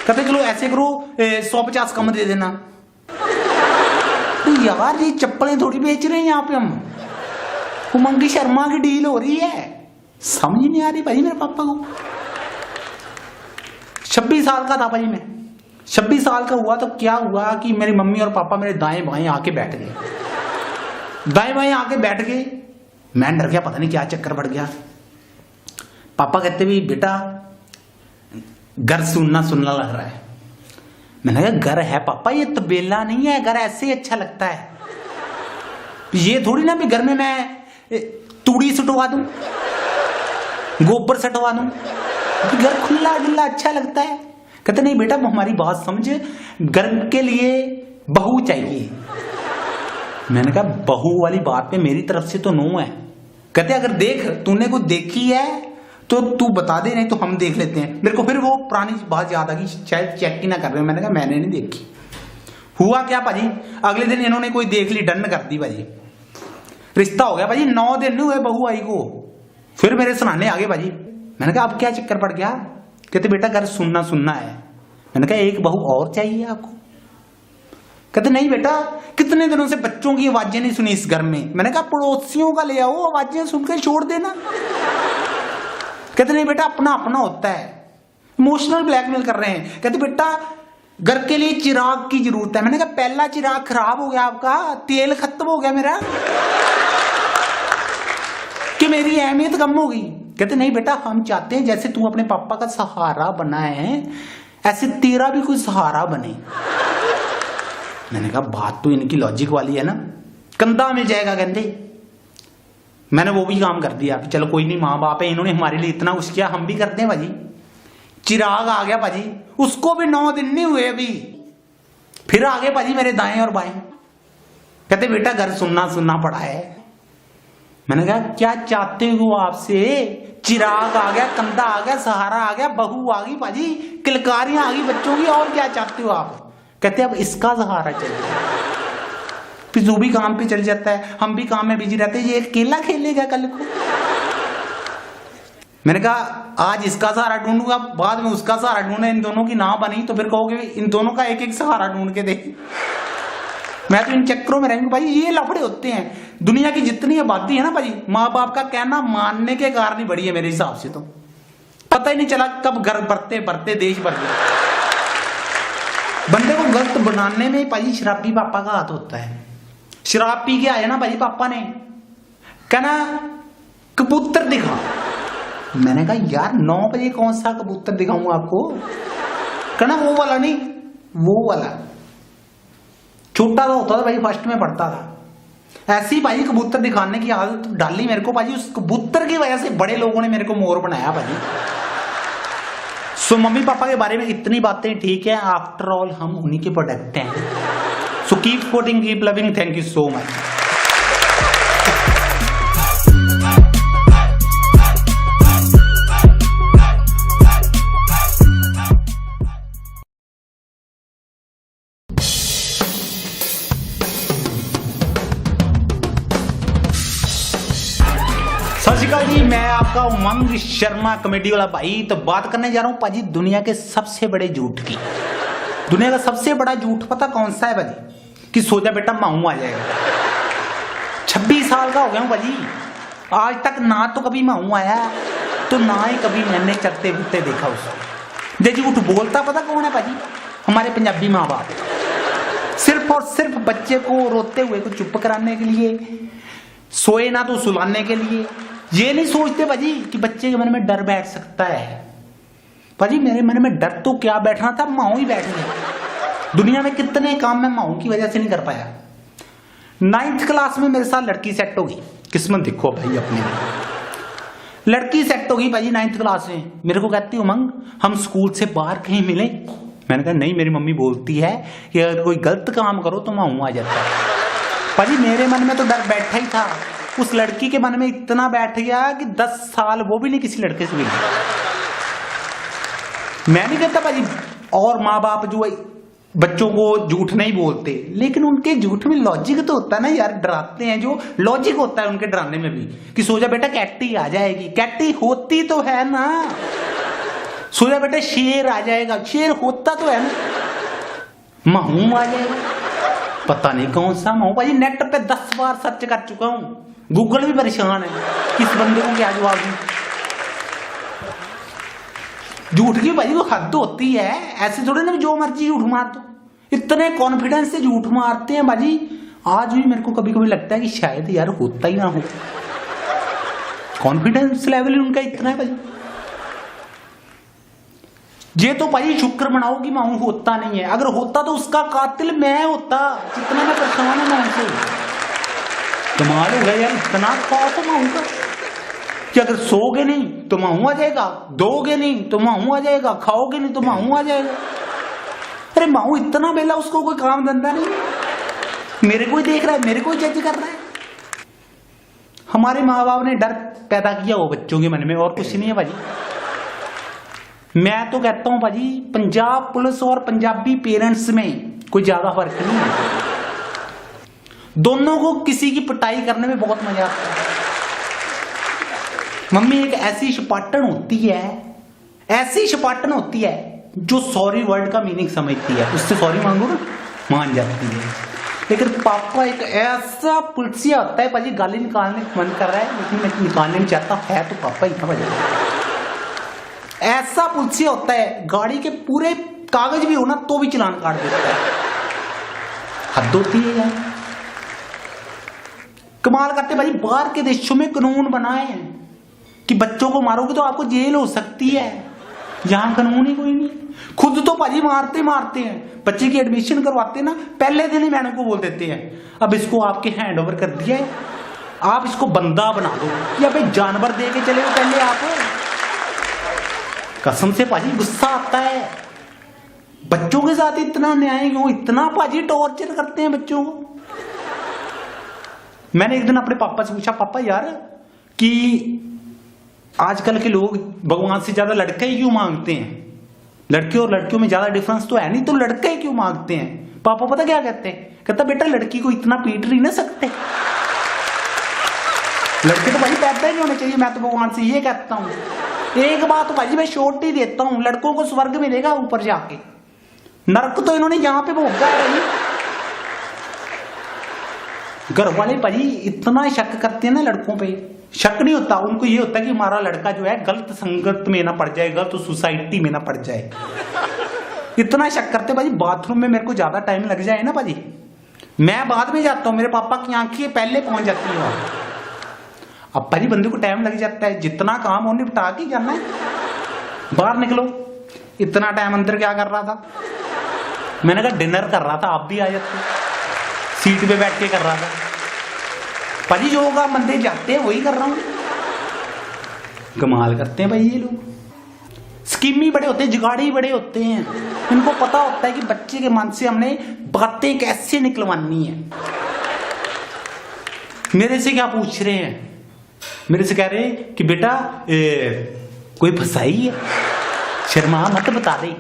A: कहते चलो ऐसे करो 150 कम दे देना। तो यार ये चप्पलें थोड़ी बेच रहे हैं यहाँ पे हम, उमंगी शर्मा की डील हो रही है। समझ नहीं आ रही भाई मेरे पापा को। 26 साल का था भाई मैं। 26 साल का हुआ तो क्या हुआ कि मेरी मम्मी और पापा मेरे दाएं बाएं आके बैठ गए। दाएं बाएं आके बैठ गए, मैं डर गया, पता नहीं क्या चक्कर बढ़ गया। पापा कहते भी बेटा घर सुनना सुनना लग रहा है। मैंने कहा घर है पापा, ये तबेला नहीं है, घर ऐसे ही अच्छा लगता है। ये थोड़ी ना भी घर में मैं तूड़ी सुटवा दूं, गोबर सटवा दूं, घर खुला डुल्ला अच्छा लगता है। कहते नहीं बेटा हमारी बात समझ, घर के लिए बहू चाहिए। मैंने कहा बहू वाली बात पे मेरी तरफ से तो नो है। कहते अगर देख तूने को देखी है तो तू बता दे, नहीं तो हम देख लेते हैं। मेरे को फिर वो पुरानी बात याद आ गई, शायद चेक ही ना कर रहे हो। मैंने कहा मैंने नहीं देखी। हुआ क्या भाजी, अगले दिन इन्होंने कोई देख ली, डन कर दी भाजी, रिश्ता हो गया भाजी। 9 दिन नहीं हुए बहू आई को, फिर मेरे सुनाने आ गए भाजी। मैंने कहा अब क्या चक्कर पड़ गया। कहते बेटा घर सुनना सुनना है। मैंने कहा एक बहू और चाहिए आपको। कहते नहीं बेटा कितने दिनों से बच्चों की आवाजें नहीं सुनी इस घर में। मैंने कहा पड़ोसियों का ले आओ, आवाजें सुनकर छोड़ देना। कहते नहीं बेटा अपना अपना होता है, इमोशनल ब्लैकमेल कर रहे हैं। कहते बेटा घर के लिए चिराग की जरूरत है। मैंने कहा पहला चिराग खराब हो गया आपका, तेल खत्म हो गया मेरा, कि मेरी अहमियत कम हो गई। कहते नहीं बेटा हम चाहते हैं जैसे तू अपने पापा का सहारा बना है ऐसे तेरा भी कोई सहारा बने। मैंने कहा बात तो इनकी लॉजिक वाली है ना, कंधा मिल जाएगा कहते। मैंने वो भी काम कर दिया कि चलो कोई नहीं, माँ बाप है, इन्होंने हमारे लिए इतना कुछ किया, हम भी करते हैं भाजी। चिराग आ गया भाजी, उसको भी 9 दिन नहीं हुए अभी, फिर आ गए भाजी मेरे दाएं और बाएं। कहते बेटा घर सुनना सुनना पड़ा है। मैंने कहा क्या चाहते हो आपसे, चिराग आ गया, कंधा आ गया, सहारा आ गया, बहू आ गई भाजी, किलकारियां आ गई बच्चों की, और क्या चाहते हो आप। कहते अब इसका सहारा चाहिए। फिर जो भी काम पे चल जाता है, हम भी काम में बिजी रहते हैं, ये अकेला खेलेगा कल को। मैंने कहा आज इसका सहारा ढूंढूंगा, बाद में उसका सहारा ढूंढना, इन दोनों की ना बनी तो फिर कहोगे इन दोनों का एक एक सहारा ढूंढ के दे। मैं तो इन चक्करों में रहूंगा भाई, ये लफड़े होते हैं। दुनिया की जितनी आबादी है ना भाई, माँ बाप का कहना मानने के कारण ही बढ़ी है मेरे हिसाब से। तो पता ही नहीं चला कब घर बढ़ते बढ़ते देश बढ़ गया। बंदे को गलत बनाने में भाई शराबी पापा का हाथ होता है। शराब पी के आया ना भाई पापा ने, कहना कबूतर दिखा। मैंने कहा यार 9 बजे कौन सा कबूतर दिखाऊंगा आपको। कहना वो वाला नहीं, वो वाला। छोटा तो होता था भाई, फर्स्ट में पढ़ता था। ऐसी भाई कबूतर दिखाने की आदत डाली मेरे को भाई, उस कबूतर की वजह से बड़े लोगों ने मेरे को मोर बनाया भाई। सो मम्मी पापा के बारे में इतनी बातें ठीक है, आफ्टर ऑल हम उन्हीं के प्रोडक्ट हैं। So keep supporting, keep loving, thank you so much. सत श्री अकाल जी, मैं आपका उमंग शर्मा कॉमेडी वाला भाई। तो बात करने जा रहा हूं पाजी दुनिया के सबसे बड़े झूठ की। दुनिया का सबसे बड़ा झूठ पता कौन सा है भाजी, कि सोचा बेटा माऊ आ जाएगा। 26 साल का हो गया हूं भाजी, आज तक ना तो कभी माऊ आया, तो ना ही कभी मैंने चलते फिरते देखा उसको। जे झूठ बोलता पता कौन है भाजी, हमारे पंजाबी माँ बाप। सिर्फ और सिर्फ बच्चे को रोते हुए को चुप कराने के लिए, सोए ना तो सुलाने के लिए। ये नहीं सोचते भाजी कि बच्चे के मन में डर बैठ सकता है। भाजी मेरे मन में डर तो क्या बैठना था, माऊ ही बैठ गया। दुनिया में कितने काम मैं माऊ की वजह से नहीं कर पाया। 9th क्लास में मेरे साथ लड़की सेट होगी, किस्मत देखो भाई अपनी। लड़की सेट होगी भाजी 9th क्लास में। मेरे को कहती उमंग हम स्कूल से बाहर कहीं मिले। मैंने कहा नहीं, मेरी मम्मी बोलती है कि अगर कोई गलत काम करो तो माऊ आ जाता है। भाजी मेरे मन में तो डर बैठा ही था, उस लड़की के मन में इतना बैठ गया कि 10 साल वो भी नहीं किसी लड़के से मिली। मैं नहीं कहता भाजी, और माँ बाप जो बच्चों को झूठ नहीं बोलते, लेकिन उनके झूठ में लॉजिक तो होता है ना यार। डराते हैं जो लॉजिक होता है उनके डराने में भी, कि सोचा बेटा कैटी आ जाएगी, कैटी होती तो है ना। सोचा बेटा शेर आ जाएगा, शेर होता तो है ना। महू आ जाएगा, पता नहीं कौन सा महू। भाजी नेट पे 10 बार सर्च कर चुका हूं, गूगल भी परेशान है किस बंदे को क्या जवाब दूं। झूठ की भाई वो हद होती है, ऐसे थोड़े ना जो मर्जी झूठ मार दो। इतने कॉन्फिडेंस से झूठ मारते हैं भाजी, आज भी मेरे को कभी कभी लगता है कि शायद यार होता ही ना हो। कॉन्फिडेंस लेवल उनका इतना है भाजी। ये तो भाई शुक्र मनाओ कि माऊ होता नहीं है, अगर होता तो उसका कातिल मैं होता, जितना मैं परेशान हूं मैं उनसे। कमाल हो गया यार, इतना खाओ तो माहू का कि अगर सोओगे नहीं तो माहू आ जाएगा, दोगे नहीं तो माहू आ जाएगा, खाओगे नहीं तो माहू आ जाएगा। अरे माहू इतना बेला, उसको कोई काम धंधा नहीं, मेरे को ही देख रहा है, मेरे को ही जज कर रहा है। हमारे माँ बाप ने डर पैदा किया हो बच्चों के मन में, और कुछ नहीं है भाजी। मैं तो कहता हूं भाजी, पंजाब पुलिस और पंजाबी पेरेंट्स में कोई ज्यादा फर्क नहीं है। दोनों को किसी की पिटाई करने में बहुत मजा आता है। मम्मी एक ऐसी शपाटन होती है, ऐसी शपाटन होती है जो सॉरी वर्ड का मीनिंग समझती है, उससे सॉरी मांगो ना मान जाती है। लेकिन पापा एक ऐसा पुलसिया होता है भाजी, गाली निकालने का मन कर रहा है लेकिन मैं निकालने नहीं चाहता, है तो पापा ही था भाजी। ऐसा पुलसिया होता है, गाड़ी के पूरे कागज भी हो ना तो भी चालान काट देता है। हद होती है यार, कमाल करते भाजी। बाहर के देशों में कानून बनाए हैं कि बच्चों को मारोगे तो आपको जेल हो सकती है, यहां कानून ही कोई नहीं। खुद तो भाजी मारते मारते हैं, बच्चे की एडमिशन करवाते ना पहले दिन ही मैडम को बोल देते हैं अब इसको आपके हैंड ओवर कर दिया है, आप इसको बंदा बना दो, या भाई जानवर दे के चले हो पहले आप। कसम से भाजी गुस्सा आता है, बच्चों के साथ इतना न्याय क्यों, इतना भाजी टॉर्चर करते हैं बच्चों को। मैंने एक दिन अपने पापा से पूछा, पापा यार कि आजकल के लोग भगवान से ज्यादा लड़का ही क्यों मांगते हैं, लड़के और लड़कियों में ज्यादा डिफरेंस तो है नहीं, तो लड़का ही क्यों मांगते हैं। पापा पता क्या कहते हैं, कहता बेटा लड़की को इतना पीट नहीं ना सकते, लड़के तो भाई पैदा ही नहीं होने चाहिए। मैं तो भगवान से ये कहता हूं, एक बात भाजी मैं शॉर्ट ही देता हूं, लड़कों को स्वर्ग मिलेगा ऊपर जाके, नरक तो इन्होंने यहां पे भोगा है। घर वाले भाजी इतना शक करते हैं ना लड़कों पे, शक नहीं होता उनको, ये होता है कि हमारा लड़का जो है गलत संगत में ना पड़ जाए, गलत सोसाइटी में ना पड़ जाए, इतना शक करते भाजी। बाथरूम में मेरे को ज्यादा टाइम लग जाए ना भाजी, मैं बाद में जाता हूँ, मेरे पापा की आंखें पहले पहुंच जाती है। अब भाजी बंदे को टाइम लग जाता है, जितना काम हो निपटा के जाना है, बाहर निकलो। इतना टाइम अंदर क्या कर रहा था, मैंने कहा डिनर कर रहा था, आप भी आ जाते, सीट पे बैठ के कर रहा था। भाजी जो होगा बंदे जाते हैं वही कर रहा हूं। कमाल करते हैं भाई ये लोग, स्कीमी बड़े होते हैं, जुगाड़ी बड़े होते हैं, इनको पता होता है कि बच्चे के मन से हमने बातें कैसे निकलवानी है। मेरे से क्या पूछ रहे हैं, मेरे से कह रहे हैं कि बेटा कोई फसाई है, शर्मा मत बता दे।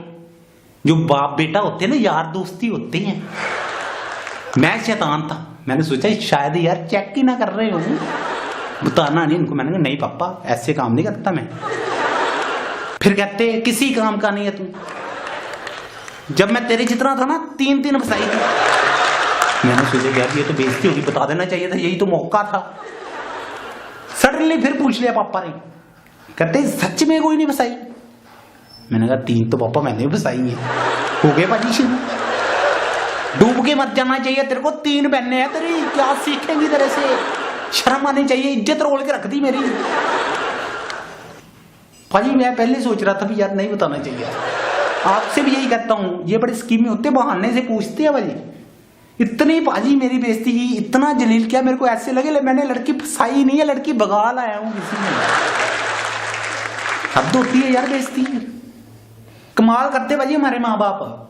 A: जो बाप बेटा होते हैं ना, यार दोस्ती होते हैं। मैं शैतान था, मैंने सोचा शायद यार चेक ही ना कर रहे हो, बताना नहीं इनको। मैंने कहा नहीं पापा ऐसे काम नहीं करता मैं। फिर कहते किसी काम का नहीं है तू, जब मैं तेरे जितना था ना 3 फसाई थी। मैंने सोचा यार ये तो बेइज्जती होगी, बता देना चाहिए था, यही तो मौका था। सडनली फिर पूछ लिया पापा ने, कहते सच में कोई नहीं फसाई। मैंने कहा 3 तो पापा मैंने भी फसाई है। हो गए भाजी शुरू, डूब के मत जाना चाहिए तेरे को, 3 बहने हैं तेरी, क्या सीखेंगी तेरे से, शर्म आनी चाहिए, इज्जत रोल के रख दी मेरी। भाजी मैं पहले सोच रहा था भी यार नहीं बताना चाहिए, आपसे भी यही कहता हूं, ये बड़े स्कीमें होते, बहाने से पूछते हैं भाजी। इतनी भाजी मेरी बेइज्जती की, इतना जलील किया, मेरे को ऐसे लगे मैंने लड़की फसाई नहीं है, लड़की बगा लाया हूं किसी ने। हद होती है यार बेइज्जती, कमाल करते भाजी हमारे माँ बाप।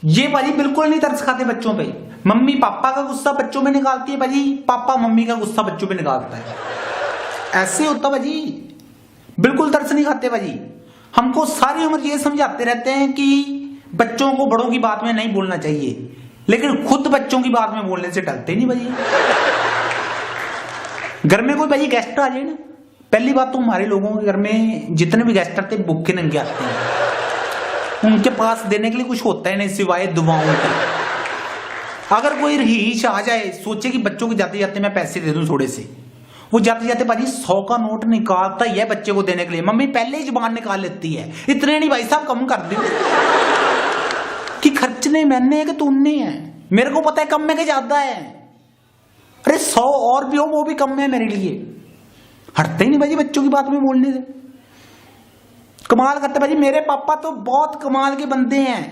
A: ये भाजी बिल्कुल नहीं तरस खाते बच्चों पे, मम्मी पापा का गुस्सा बच्चों में निकालती है भाजी, पापा मम्मी का गुस्सा बच्चों पे निकालता है, ऐसे होता भाजी। बिल्कुल तरस नहीं खाते भाजी। हमको सारी उम्र ये समझाते रहते हैं कि बच्चों को बड़ों की बात में नहीं बोलना चाहिए, लेकिन खुद बच्चों की बात में बोलने से डरते नहीं भाजी। घर में कोई भाजी गेस्ट आ जाए ना, पहली बात तो हमारे लोगों के घर में जितने भी गेस्ट आते हैं भूखे नंगे आते हैं, उनके पास देने के लिए कुछ होता है नहीं सिवाय दुआओं के। अगर कोई रहीश आ जाए, सोचे कि बच्चों को जाते जाते मैं पैसे दे दूं थोड़े से, वो जाते जाते भाजी 100 का नोट निकालता ही है बच्चे को देने के लिए। मम्मी पहले ही जुबान निकाल लेती है, इतने नहीं भाई साहब कम कर दो, कि खर्चने मैंने है कि तुमने है, मेरे को पता है कम में के ज्यादा है। अरे 100 और भी हो वो भी कम है मेरे लिए। हटते ही नहीं भाजी बच्चों की बात में बोलने से, कमाल करते भाजी। मेरे पापा तो बहुत कमाल के बंदे हैं,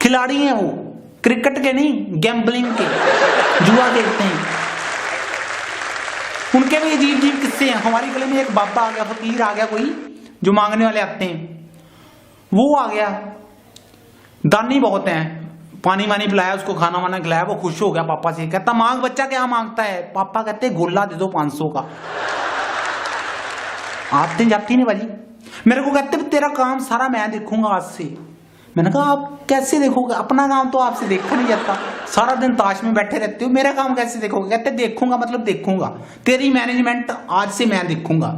A: खिलाड़ी हैं वो, क्रिकेट के नहीं गैम्बलिंग के। जुआ खेलते हैं। उनके भी अजीब अजीब किस्से हैं। हमारी गली में एक बाबा आ गया, फकीर आ गया, कोई जो मांगने वाले आते हैं, वो आ गया। दानी बहुत हैं, पानी वानी पिलाया, उसको खाना वाना खिलाया, वो खुश हो गया पापा से। कहता मांग बच्चा, क्या मांगता है? पापा कहते गोला दे दो 500 का। आते जाती नहीं भाजी। मेरे को कहते तेरा काम सारा मैं देखूंगा आज से। मैंने कहा आप कैसे देखोगे? अपना काम तो आपसे देखा नहीं जाता, सारा दिन ताश में बैठे रहते हो, मेरा काम कैसे देखोगे? कहते देखूंगा मतलब देखूंगा, तेरी मैनेजमेंट आज से मैं देखूंगा।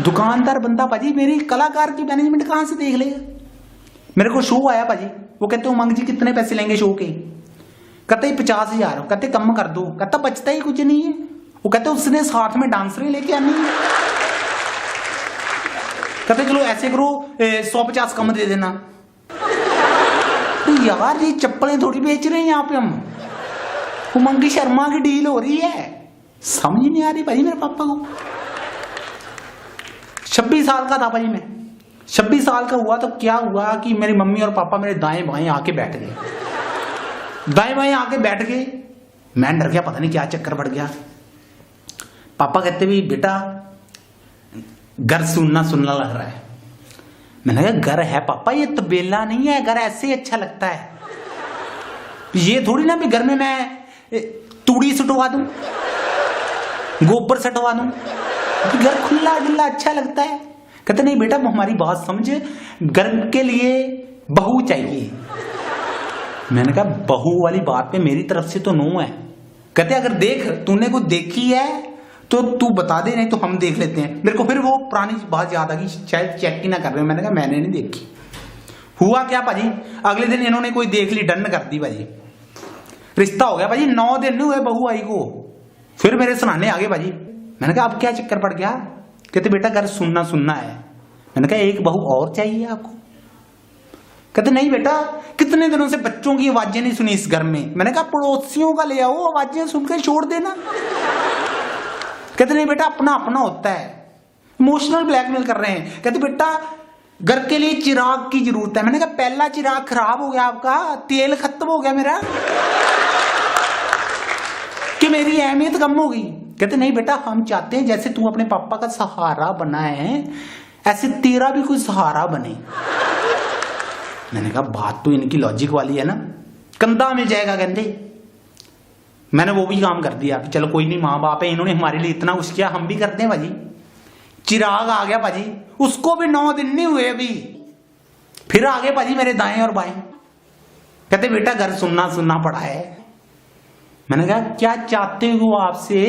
A: दुकानदार बंदा भाजी मेरी कलाकार की मैनेजमेंट कहां से देख लेगा? मेरे को शो आया भाजी, वो कहते उमंग जी कितने पैसे लेंगे शो के? कहते 50,000। कहते कम कर दो। कहता बचता ही कुछ नहीं है। वो कहते उसने साथ में डांसरें लेके आनी है। कहते चलो ऐसे करो 150 कम दे देना। तो यार ये चप्पलें थोड़ी बेच रहे हैं यहाँ पे हम, उमंग शर्मा की डील हो रही है। समझ नहीं आ रही भाई मेरे पापा को। 26 साल का था भाई मैं। 26 साल का हुआ तो क्या हुआ कि मेरी मम्मी और पापा मेरे दाएं बाएं आके बैठ गए। दाएं बाएं आके बैठ गए, मैं डर गया, पता नहीं क्या चक्कर पड़ गया। पापा कहते भी बेटा घर सुनना सुनना लग रहा है। मैंने कहा घर है पापा, ये तबेला नहीं है, घर ऐसे ही अच्छा लगता है। ये थोड़ी ना भी घर में मैं तूड़ी सटवा दूं, गोबर सटवा दूं, घर खुला डुल्ला अच्छा लगता है। कहते नहीं बेटा हमारी बात समझ, घर के लिए बहू चाहिए। मैंने कहा बहू वाली बात पे मेरी तरफ से तो नो है। कहते अगर देख तूने को देखी है तो तू बता दे, नहीं तो हम देख लेते हैं। मेरे को फिर वो पुरानी बात याद आ गई, शायद चेक ही ना कर रहे हो। मैंने कहा मैंने नहीं देखी। हुआ क्या भाजी, अगले दिन इन्होंने कोई देख ली, डन कर दी भाजी, रिश्ता हो गया भाजी। 9 दिन हुए बहू आई को, फिर मेरे सुनाने आ गए भाजी। मैंने कहा अब क्या चक्कर पड़ गया? कहते बेटा घर सुनना सुनना है। मैंने कहा एक बहू और चाहिए आपको? कहते नहीं बेटा कितने दिनों से बच्चों की आवाजें नहीं सुनी इस घर में। मैंने कहा पड़ोसियों का ले आओ, आवाजें सुनकर छोड़ देना। कहते नहीं बेटा अपना अपना होता है, इमोशनल ब्लैकमेल कर रहे हैं। कहते बेटा घर के लिए चिराग की जरूरत है। मैंने कहा पहला चिराग खराब हो गया आपका, तेल खत्म हो गया मेरा, कि मेरी अहमियत कम होगी। कहते नहीं बेटा हम चाहते हैं जैसे तू अपने पापा का सहारा बना है ऐसे तेरा भी कोई सहारा बने। मैंने कहा बात तो इनकी लॉजिक वाली है ना, कंधा मिल जाएगा कहते। मैंने वो भी काम कर दिया कि चलो कोई नहीं, माँ बाप है, इन्होंने हमारे लिए इतना कुछ किया, हम भी करते हैं भाजी। चिराग आ गया भाजी, उसको भी 9 दिन नहीं हुए अभी, फिर आ गए भाजी मेरे दाएं और बाएं। कहते बेटा घर सुनना सुनना पड़ा है। मैंने कहा क्या चाहते हो आपसे?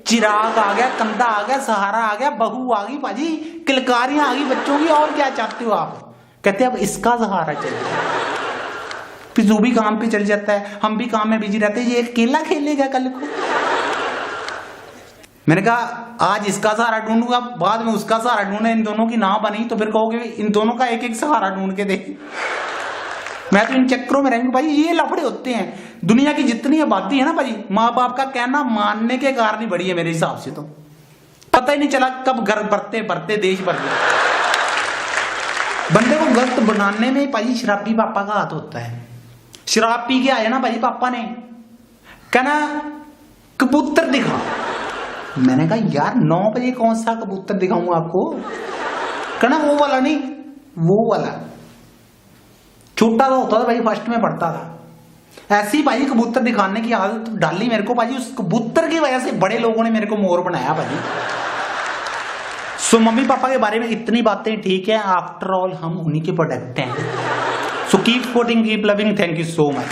A: चिराग आ गया, कंधा आ गया, सहारा आ गया, बहू आ गई भाजी, किलकारियां आ गई बच्चों की, और क्या चाहते हो आप? कहते अब इसका सहारा चाहिए। फिर जो भी काम पे चल जाता है, हम भी काम में बिजी रहते हैं, ये अकेला खेलेगा कल को। मैंने कहा आज इसका सहारा ढूंढूंगा, बाद में उसका सहारा ढूंढे, इन दोनों की ना बनी तो फिर कहोगे इन दोनों का एक एक सहारा ढूंढ के दे। मैं तो इन चक्करों में रहूंगा भाई, ये लफड़े होते हैं। दुनिया की जितनी आबादी है ना भाई, माँ बाप का कहना मानने के कारण ही बढ़ी है मेरे हिसाब से। तो पता ही नहीं चला कब घर बढ़ते बढ़ते देश बढ़ गया। बंदे को गलत बनाने में भाई शराबी पापा का हाथ होता है। शराब पी के आए ना भाई पापा ने, कहना कबूतर दिखा। मैंने कहा यार 9 बजे कौन सा कबूतर दिखाऊंगा आपको? कहना वो वाला नहीं, वो वाला। छोटा सा होता था भाई, फर्स्ट में पढ़ता था। ऐसी भाई कबूतर दिखाने की आदत डाली मेरे को भाई। उस कबूतर की वजह से बड़े लोगों ने मेरे को मोर बनाया भाई। सो मम्मी पापा के बारे में इतनी बातें ठीक है, आफ्टर ऑल हम उन्हीं के प्रोडक्ट हैं। So keep supporting, keep loving, thank you so much.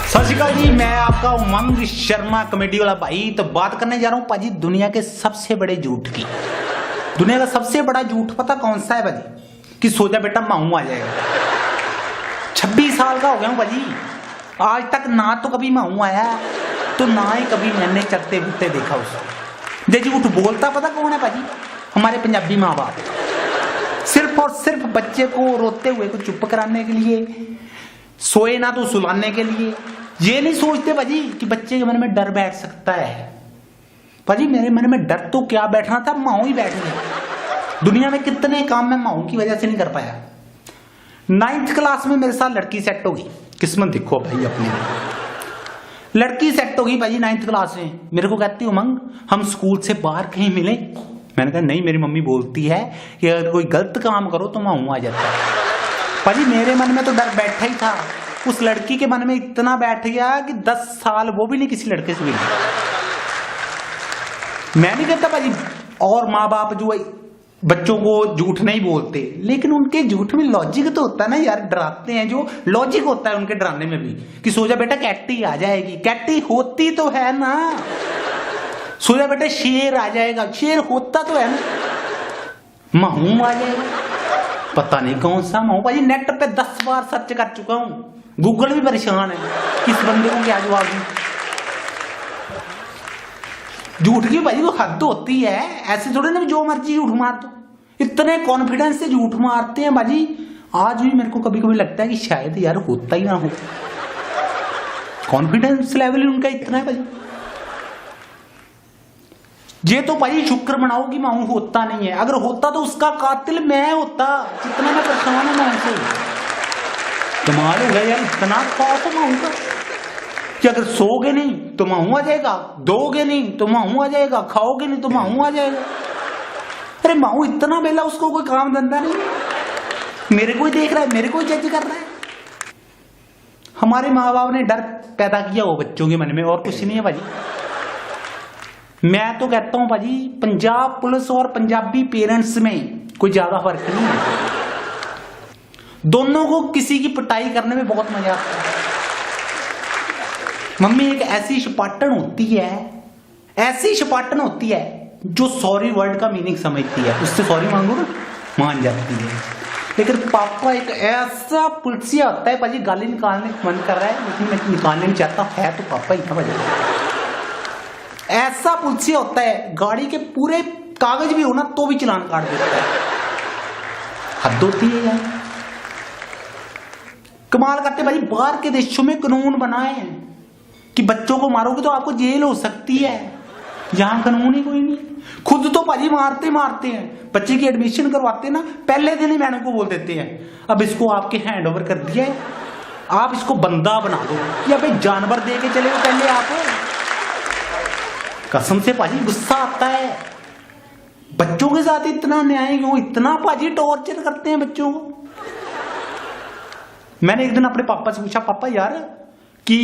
A: सत श्री अकाल जी, मैं आपका उमंग शर्मा कॉमेडी वाला भाई। तो बात करने जा रहा हूं पाजी दुनिया के सबसे बड़े झूठ की। दुनिया का सबसे बड़ा झूठ पता कौन सा है भाजी? कि सो जा बेटा माऊ आ जाएगा। 26 साल का हो गया हूं भाजी, आज तक ना तो कभी माऊ आया तो ना ही कभी मैंने चलते फिरते देखा उसको। जे झूठ बोलता पता कौन है भाजी? हमारे पंजाबी माँ बाप। सिर्फ और सिर्फ बच्चे को रोते हुए को चुप कराने के लिए सोए ना तो सुलाने के लिए। ये नहीं सोचते भाजी कि बच्चे के मन में डर बैठ सकता है। भाजी मेरे मन में डर तो क्या बैठना था, माहौल ही बैठ गया। दुनिया में कितने काम मैं माहौल की वजह से नहीं कर पाया। 9th क्लास में मेरे साथ लड़की सेट होगी। किस्मत देखो भाई अपनी, लड़की सेट होगी भाई 9th क्लास में। मेरे को कहती उमंग हम स्कूल से बाहर कहीं मिले। मैंने कहा नहीं, मेरी मम्मी बोलती है कि अगर कोई गलत काम करो तो माहौल आ जाता है। भाजी मेरे मन में तो डर बैठा ही था, उस लड़की के मन में इतना बैठ गया कि 10 साल वो भी नहीं किसी लड़के से मिली। मैं नहीं कहता भाजी, और माँ बाप जो बच्चों को झूठ नहीं बोलते, लेकिन उनके झूठ में लॉजिक तो होता है ना यार। डराते हैं जो लॉजिक होता है उनके डराने में भी, कि सो जा बेटा कैटी आ जाएगी। कैटी होती तो है ना। सो जा बेटा शेर आ जाएगा, शेर होता तो है ना। महू आ जाएगा, पता नहीं कौन सा महू। भाई नेट पे 10 बार सर्च कर चुका हूं, गूगल भी परेशान है किस बंदे को क्या जवाब दूं। झूठ की भाई वो हद होती है, ऐसे थोड़े ना जो मर्जी झूठ मार दो। इतने कॉन्फिडेंस से झूठ मारते हैं बाजी। आज भी मेरे को कभी कभी लगता है कि शायद यार होता ही ना हो। कॉन्फिडेंस लेवल उनका इतना है भाई। ये तो भाई शुक्र मनाओ कि माहू होता नहीं है। अगर होता तो उसका कातिल मैं होता, जितना मैं परेशान हूं माहू से। कमाल हो गया यार, इतना खौफ है माहू का कि अगर सोओगे नहीं तो माहू आ जाएगा, दोगे नहीं तो माहू आ जाएगा, खाओगे नहीं तो माहू आ जाएगा। अरे माहू इतना बेला, उसको कोई काम धंधा नहीं, मेरे को ही देख रहा है, मेरे को ही जज कर रहा है। हमारे माँ बाप ने डर पैदा किया हो बच्चों के मन में, और कुछ नहीं है भाजी। मैं तो कहता हूं भाजी पंजाब पुलिस और पंजाबी पेरेंट्स में कोई ज्यादा फर्क नहीं है। दोनों को किसी की पिटाई करने में बहुत मजा आता है। मम्मी एक ऐसी शपाटन होती है, ऐसी शपाटन होती है जो सॉरी वर्ड का मीनिंग समझती है, उससे सॉरी मांगो ना मान जाती है। लेकिन पापा एक ऐसा पुलसिया होता है भाजी, गाली निकालने का मन कर रहा है लेकिन मैं निकालने नहीं चाहता, है तो पापा ही था भाजी। ऐसा पुलसिया होता है, गाड़ी के पूरे कागज भी हो ना तो भी चालान काट देता है। हद होती है यार, कमाल करते भाई। बाहर के देशों में कानून बनाए हैं कि बच्चों को मारोगे तो आपको जेल हो सकती है, यहां कानून ही कोई नहीं। खुद तो भाजी मारते मारते हैं, बच्चे की एडमिशन करवाते ना पहले दिन ही मैडम को बोल देते हैं अब इसको आपके हैंड ओवर कर दिया है, आप इसको बंदा बना दो, या भाई जानवर दे के चले पहले आप। कसम से भाजी गुस्सा आता है। बच्चों के साथ इतना न्याय क्यों, इतना भाजी टॉर्चर करते हैं बच्चों को। मैंने एक दिन अपने पापा से पूछा, पापा यार कि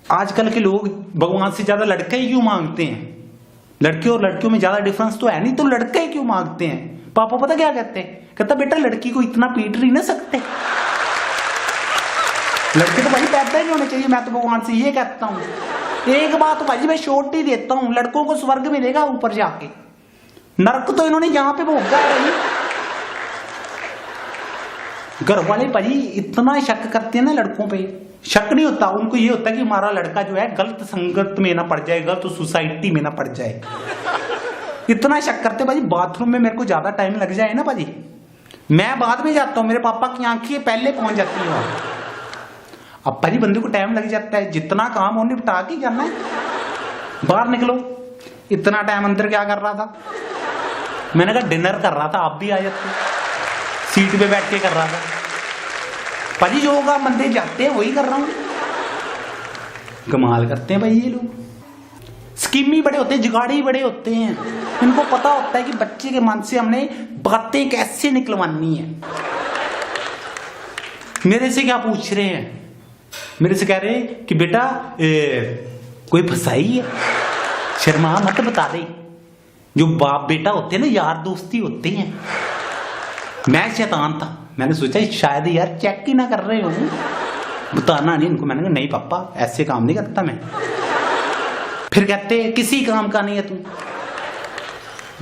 A: आजकल के लोग भगवान से ज्यादा लड़का ही क्यों मांगते हैं, लड़के और लड़कियों में ज्यादा डिफरेंस तो है नहीं, तो लड़का ही क्यों मांगते हैं। पापा पता क्या कहते हैं, कहता बेटा लड़की को इतना पीट नहीं ना सकते, लड़के तो भाई पैदा ही नहीं होने चाहिए। मैं तो भगवान से ये कहता हूं, एक बात भाजी मैं शोट ही देता हूं, लड़कों को स्वर्ग मिलेगा ऊपर जाके, नरक तो इन्होंने यहां पे भोगा है। घर वाले भाजी इतना शक करते हैं ना लड़कों पे, शक नहीं होता उनको, ये होता है कि हमारा लड़का जो है गलत संगत में ना पड़ जाए, गलत सोसाइटी में ना पड़ जाए। इतना शक करते भाजी। बाथरूम में मेरे को ज्यादा टाइम लग जाए ना भाजी, मैं बाद में जाता हूँ, मेरे पापा की आंखें पहले पहुंच जाती है वहां। अब भाजी बंदे को टाइम लग जाता है, जितना काम हो निपटा के जाना है, बाहर निकलो। इतना टाइम अंदर क्या कर रहा था, मैंने कहा डिनर कर रहा था, आप भी आ जाते, सीट पे बैठ के कर रहा था। भाजी जो होगा बंदे जाते हैं वही कर रहा हूं। कमाल करते हैं भाई ये लोग, स्कीमी बड़े होते हैं, जुगाड़ी बड़े होते हैं। इनको पता होता है कि बच्चे के मन से हमने बातें कैसे निकलवानी है। मेरे से क्या पूछ रहे हैं, मेरे से कह रहे हैं कि बेटा कोई फसाई है, शर्मा मत बता दे। जो बाप बेटा होते हैं ना, यार दोस्ती होते हैं। मैं शैतान था, मैंने सोचा शायद यार चेक ही ना कर रहे हो, बताना नहीं इनको। मैंने कहा नहीं पापा ऐसे काम नहीं करता मैं। फिर कहते किसी काम का नहीं है तू।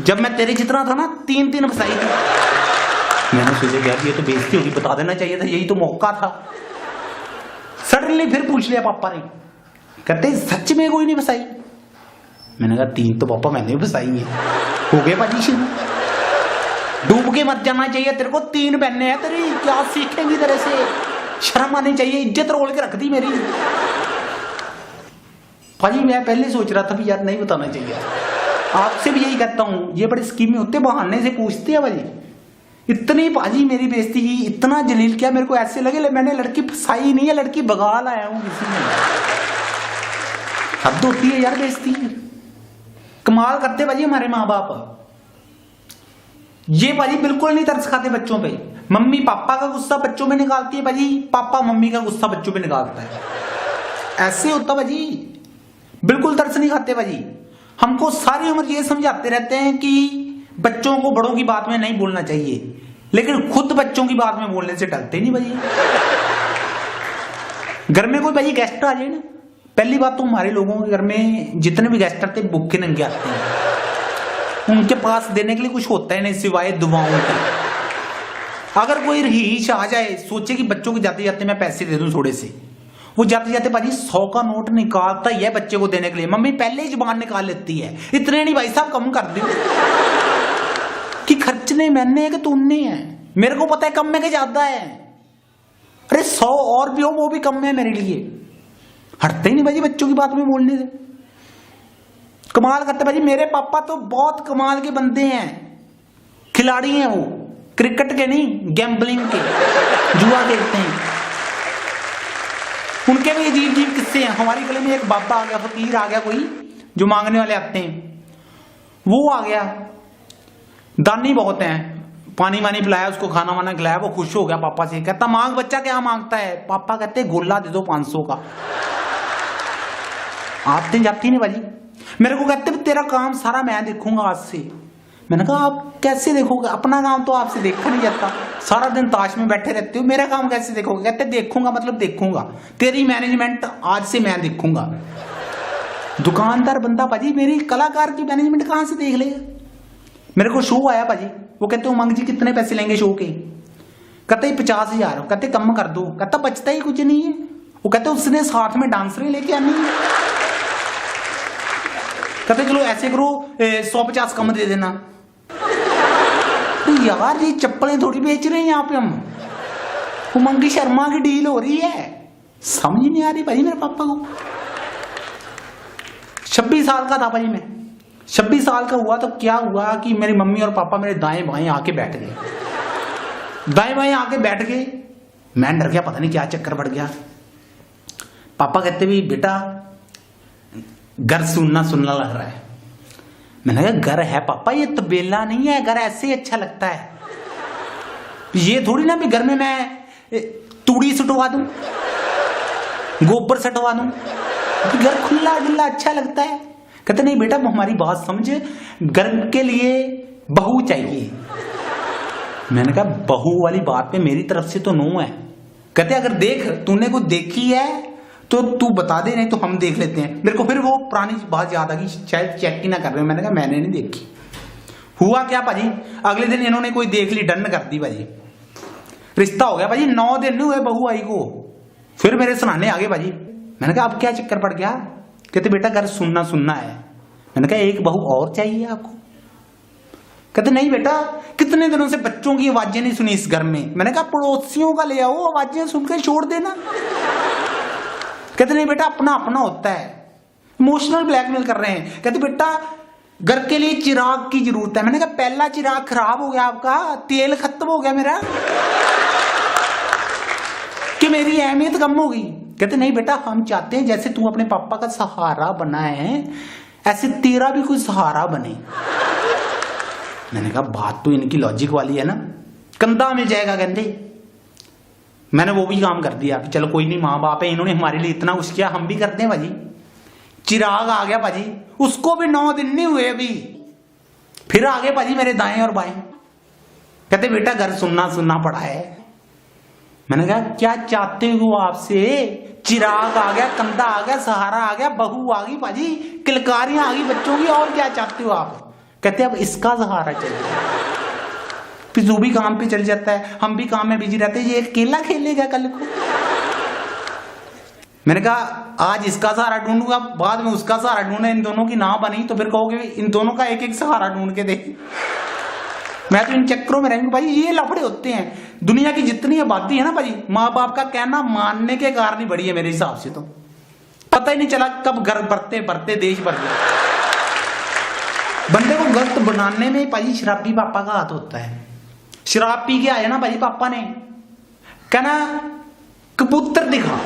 A: जब मैं तेरे जितना था ना 3 फसाई थी। मैंने सोचा यार ये तो बेइज्जती होगी, बता देना चाहिए था, यही तो मौका था। सडनली फिर पूछ लिया पापा ने, कहते सच में कोई नहीं फसाई। मैंने कहा 3 तो पापा मैंने भी फसाई है। हो गए भाजी शुरू, डूब के मत जाना चाहिए तेरे को, 3 बहने हैं तेरी, क्या सीखेंगी तेरे से। शर्म आनी चाहिए, इज्जत रोल के रख दी मेरी। भाजी मैं पहले सोच रहा था भी यार नहीं बताना चाहिए, आपसे भी यही कहता हूं, ये बड़े स्कीमें होते, बहाने से पूछते हैं भाजी। इतनी भाजी मेरी बेइज्जती की, इतना जलील किया, मेरे को ऐसे लगे मैंने लड़की फंसाई नहीं है, लड़की भगा लाया हूं किसी ने। हद होती है यार बेइज्जती, कमाल करते भाजी हमारे माँ बाप। ये भाजी बिल्कुल नहीं तरस खाते बच्चों पे। मम्मी पापा का गुस्सा बच्चों में निकालती है भाजी, पापा मम्मी का गुस्सा बच्चों पे निकालता है। ऐसे होता भाजी, बिल्कुल तरस नहीं खाते भाजी। हमको सारी उम्र ये समझाते रहते हैं कि बच्चों को बड़ों की बात में नहीं बोलना चाहिए, लेकिन खुद बच्चों की बात में बोलने से डरते नहीं भाजी। घर में कोई भाजी गेस्ट आ जाए ना, पहली बात तो हमारे लोगों के घर में जितने भी गेस्ट आते हैं भूखे नंगे आते हैं, उनके पास देने के लिए कुछ होता है नहीं सिवाय दुआओं के। अगर कोई रहीश आ जाए, सोचे कि बच्चों को जाते जाते मैं पैसे दे दूं थोड़े से, वो जाते जाते भाजी 100 का नोट निकालता ही है बच्चे को देने के लिए। मम्मी पहले ही जुबान निकाल लेती है, इतने नहीं भाई साहब कम कर दो कि खर्चने मैंने है कि तुमने है, मेरे को पता है कम में के ज्यादा है। अरे 100 और भी हो वो भी कम है मेरे लिए। हटते ही नहीं भाजी बच्चों की बात में बोलने से, कमाल करते भाजी। मेरे पापा तो बहुत कमाल के बंदे हैं, खिलाड़ी हैं वो, क्रिकेट के नहीं गैम्बलिंग के, जुआ खेलते हैं। उनके भी अजीब अजीब किस्से हैं। हमारी गली में एक बाबा आ गया, फकीर आ गया कोई, जो मांगने वाले आते हैं, वो आ गया, दानी बहुत हैं, पानी वानी पिलाया उसको, खाना वाना खिलाया, वो खुश हो गया पापा से, कहता मांग बच्चा क्या मांगता है। पापा कहते गोला दे दो 500 का। आते जाती नहीं भाजी, मेरे को कहते तेरा काम सारा मैं देखूंगा आज से। मैंने कहा आप कैसे देखोगे, अपना काम तो आपसे देखा नहीं जाता, सारा दिन ताश में बैठे रहते हो, मेरा काम कैसे देखोगे। कहते देखूंगा मतलब देखूंगा, तेरी मैनेजमेंट आज से मैं देखूंगा। दुकानदार बंदा भाजी मेरी कलाकार की मैनेजमेंट कहां से देख लेगा। मेरे को शो आया भाजी, वो कहते उमंग जी कितने पैसे लेंगे शो के। कहते 50,000। कहते कम कर दो। कहता बचता ही कुछ नहीं है। वो कहते उसने साथ में डांसरें लेके आनी है। कहते चलो ऐसे करो 150 कम दे देना। तो यार ये चप्पलें थोड़ी बेच रहे हैं यहाँ पे हम, उमंगी शर्मा की डील हो रही है, समझ नहीं आ रही भाई मेरे पापा को। 26 साल का था भाई मैं, 26 साल का हुआ तो क्या हुआ कि मेरी मम्मी और पापा मेरे दाएं बाएं आके बैठ गए, दाएं बाएं आके बैठ गए। मैं डर गया, पता नहीं क्या चक्कर बढ़ गया। पापा कहते भी बेटा घर सुनना सुनना लग रहा है। मैंने कहा घर है पापा, ये तबेला नहीं है, घर ऐसे ही अच्छा लगता है। ये थोड़ी ना भी घर में मैं तूड़ी सटवा दूं, गोबर सटवा दूं, घर खुला डुल्ला अच्छा लगता है। कहते नहीं बेटा हमारी बात समझे, घर के लिए बहू चाहिए। मैंने कहा बहू वाली बात पे मेरी तरफ से तो नो है। कहते अगर देख तूने को देखी है तो तू बता दे, नहीं तो हम देख लेते हैं। मेरे को फिर वो पुरानी बात याद आ गई, शायद चेक ही ना कर रहे हो। मैंने कहा मैंने नहीं देखी। हुआ क्या भाजी, अगले दिन इन्होंने कोई देख ली, डन कर दी भाजी, रिश्ता हो गया भाजी। 9 दिन नहीं हुए बहू आई को, फिर मेरे सुनाने आ गए भाजी। मैंने कहा अब क्या चक्कर पड़ गया। कहते बेटा घर सुनना सुनना है। मैंने कहा एक बहू और चाहिए आपको। कहते नहीं बेटा कितने दिनों से बच्चों की आवाजें नहीं सुनी इस घर में। मैंने कहा पड़ोसियों का ले आओ, आवाजें सुनकर छोड़ देना। कहते नहीं बेटा अपना अपना होता है, इमोशनल ब्लैकमेल कर रहे हैं। कहते बेटा घर के लिए चिराग की जरूरत है। मैंने कहा पहला चिराग खराब हो गया आपका, तेल खत्म हो गया मेरा, कि मेरी अहमियत कम होगी। कहते नहीं बेटा हम चाहते हैं जैसे तू अपने पापा का सहारा बना है ऐसे तेरा भी कोई सहारा बने। मैंने कहा बात तो इनकी लॉजिक वाली है ना, कंधा मिल जाएगा कहते। मैंने वो भी काम कर दिया कि चलो कोई नहीं, माँ बाप है, इन्होंने हमारे लिए इतना कुछ किया, हम भी करते हैं भाजी। चिराग आ गया भाजी, उसको भी 9 दिन नहीं हुए अभी, फिर आ गए भाजी मेरे दाएं और बाएं। कहते बेटा घर सुनना सुनना पड़ा है। मैंने कहा क्या चाहते हो आपसे, चिराग आ गया, कंधा आ गया, सहारा आ गया, बहू आ गई भाजी, किलकारियां आ गई बच्चों की, और क्या चाहते हो आप। कहते अब इसका सहारा चाहिए। फिर जो भी काम पे चल जाता है, हम भी काम में बिजी रहते हैं, ये अकेला खेलेगा कल को। मैंने कहा आज इसका सहारा ढूंढूंगा, बाद में उसका सहारा ढूंढे, इन दोनों की ना बनी तो फिर कहोगे इन दोनों का एक एक सहारा ढूंढ के दे। मैं तो इन चक्करों में रहूंगा भाई। ये लफड़े होते हैं। दुनिया की जितनी आबादी है ना भाई, माँ बाप का कहना मानने के कारण ही बढ़ी है मेरे हिसाब से। तो पता ही नहीं चला कब घर बढ़ते बढ़ते देश बढ़ गया। बंदे को गलत बनाने में भाई शराबी पापा का हाथ होता है। शराब पी के आया ना भाई पापा ने, कहना कबूतर दिखा।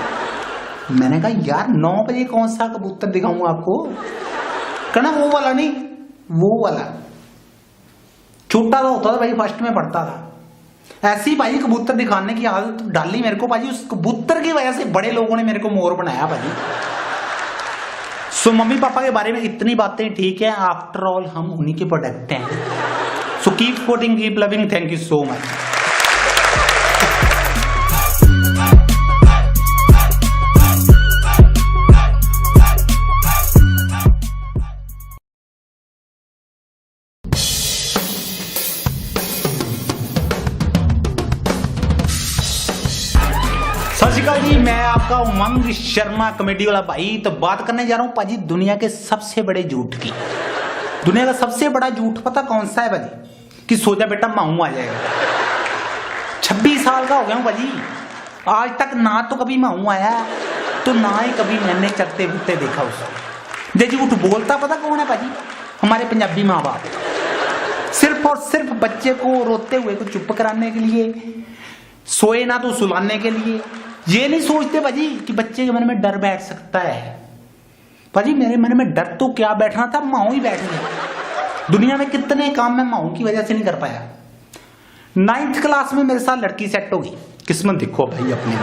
A: मैंने कहा यार 9 बजे कौन सा कबूतर दिखाऊंगा आपको? कहना वो वाला नहीं, वो वाला। छोटा सा होता था भाई, फर्स्ट में पढ़ता था। ऐसी भाई कबूतर दिखाने की आदत डाली मेरे को भाई। उस कबूतर की वजह से बड़े लोगों ने मेरे को मोर बनाया भाई। सो मम्मी पापा के बारे में इतनी बातें ठीक है, आफ्टर ऑल हम उन्हीं के प्रोडक्ट हैं। So keep supporting, keep loving, thank you so much. सत श्री अकाल जी, मैं आपका उमंग शर्मा कॉमेडी वाला भाई। तो बात करने जा रहा हूं पाजी दुनिया के सबसे बड़े झूठ की। दुनिया का सबसे बड़ा झूठ पता कौन सा है भाजी? कि सो जा बेटा माऊ आ जाएगा। 26 साल का हो गया हूं भाजी, आज तक ना तो कभी माऊ आया, तो ना ही कभी मैंने चलते फिरते देखा उसको। जे झूठ बोलता पता कौन है भाजी? हमारे पंजाबी माँ बाप। सिर्फ और सिर्फ बच्चे को रोते हुए को चुप कराने के लिए, सोए ना तो सुलाने के लिए। ये नहीं सोचते भाजी कि बच्चे के मन में डर बैठ सकता है। भाजी मेरे मन में डर तो क्या बैठना था, माऊ ही बैठ गया। दुनिया में कितने काम मैं माऊ की वजह से नहीं कर पाया। 9th क्लास में मेरे साथ लड़की सेट होगी। किस्मत देखो भाई अपनी,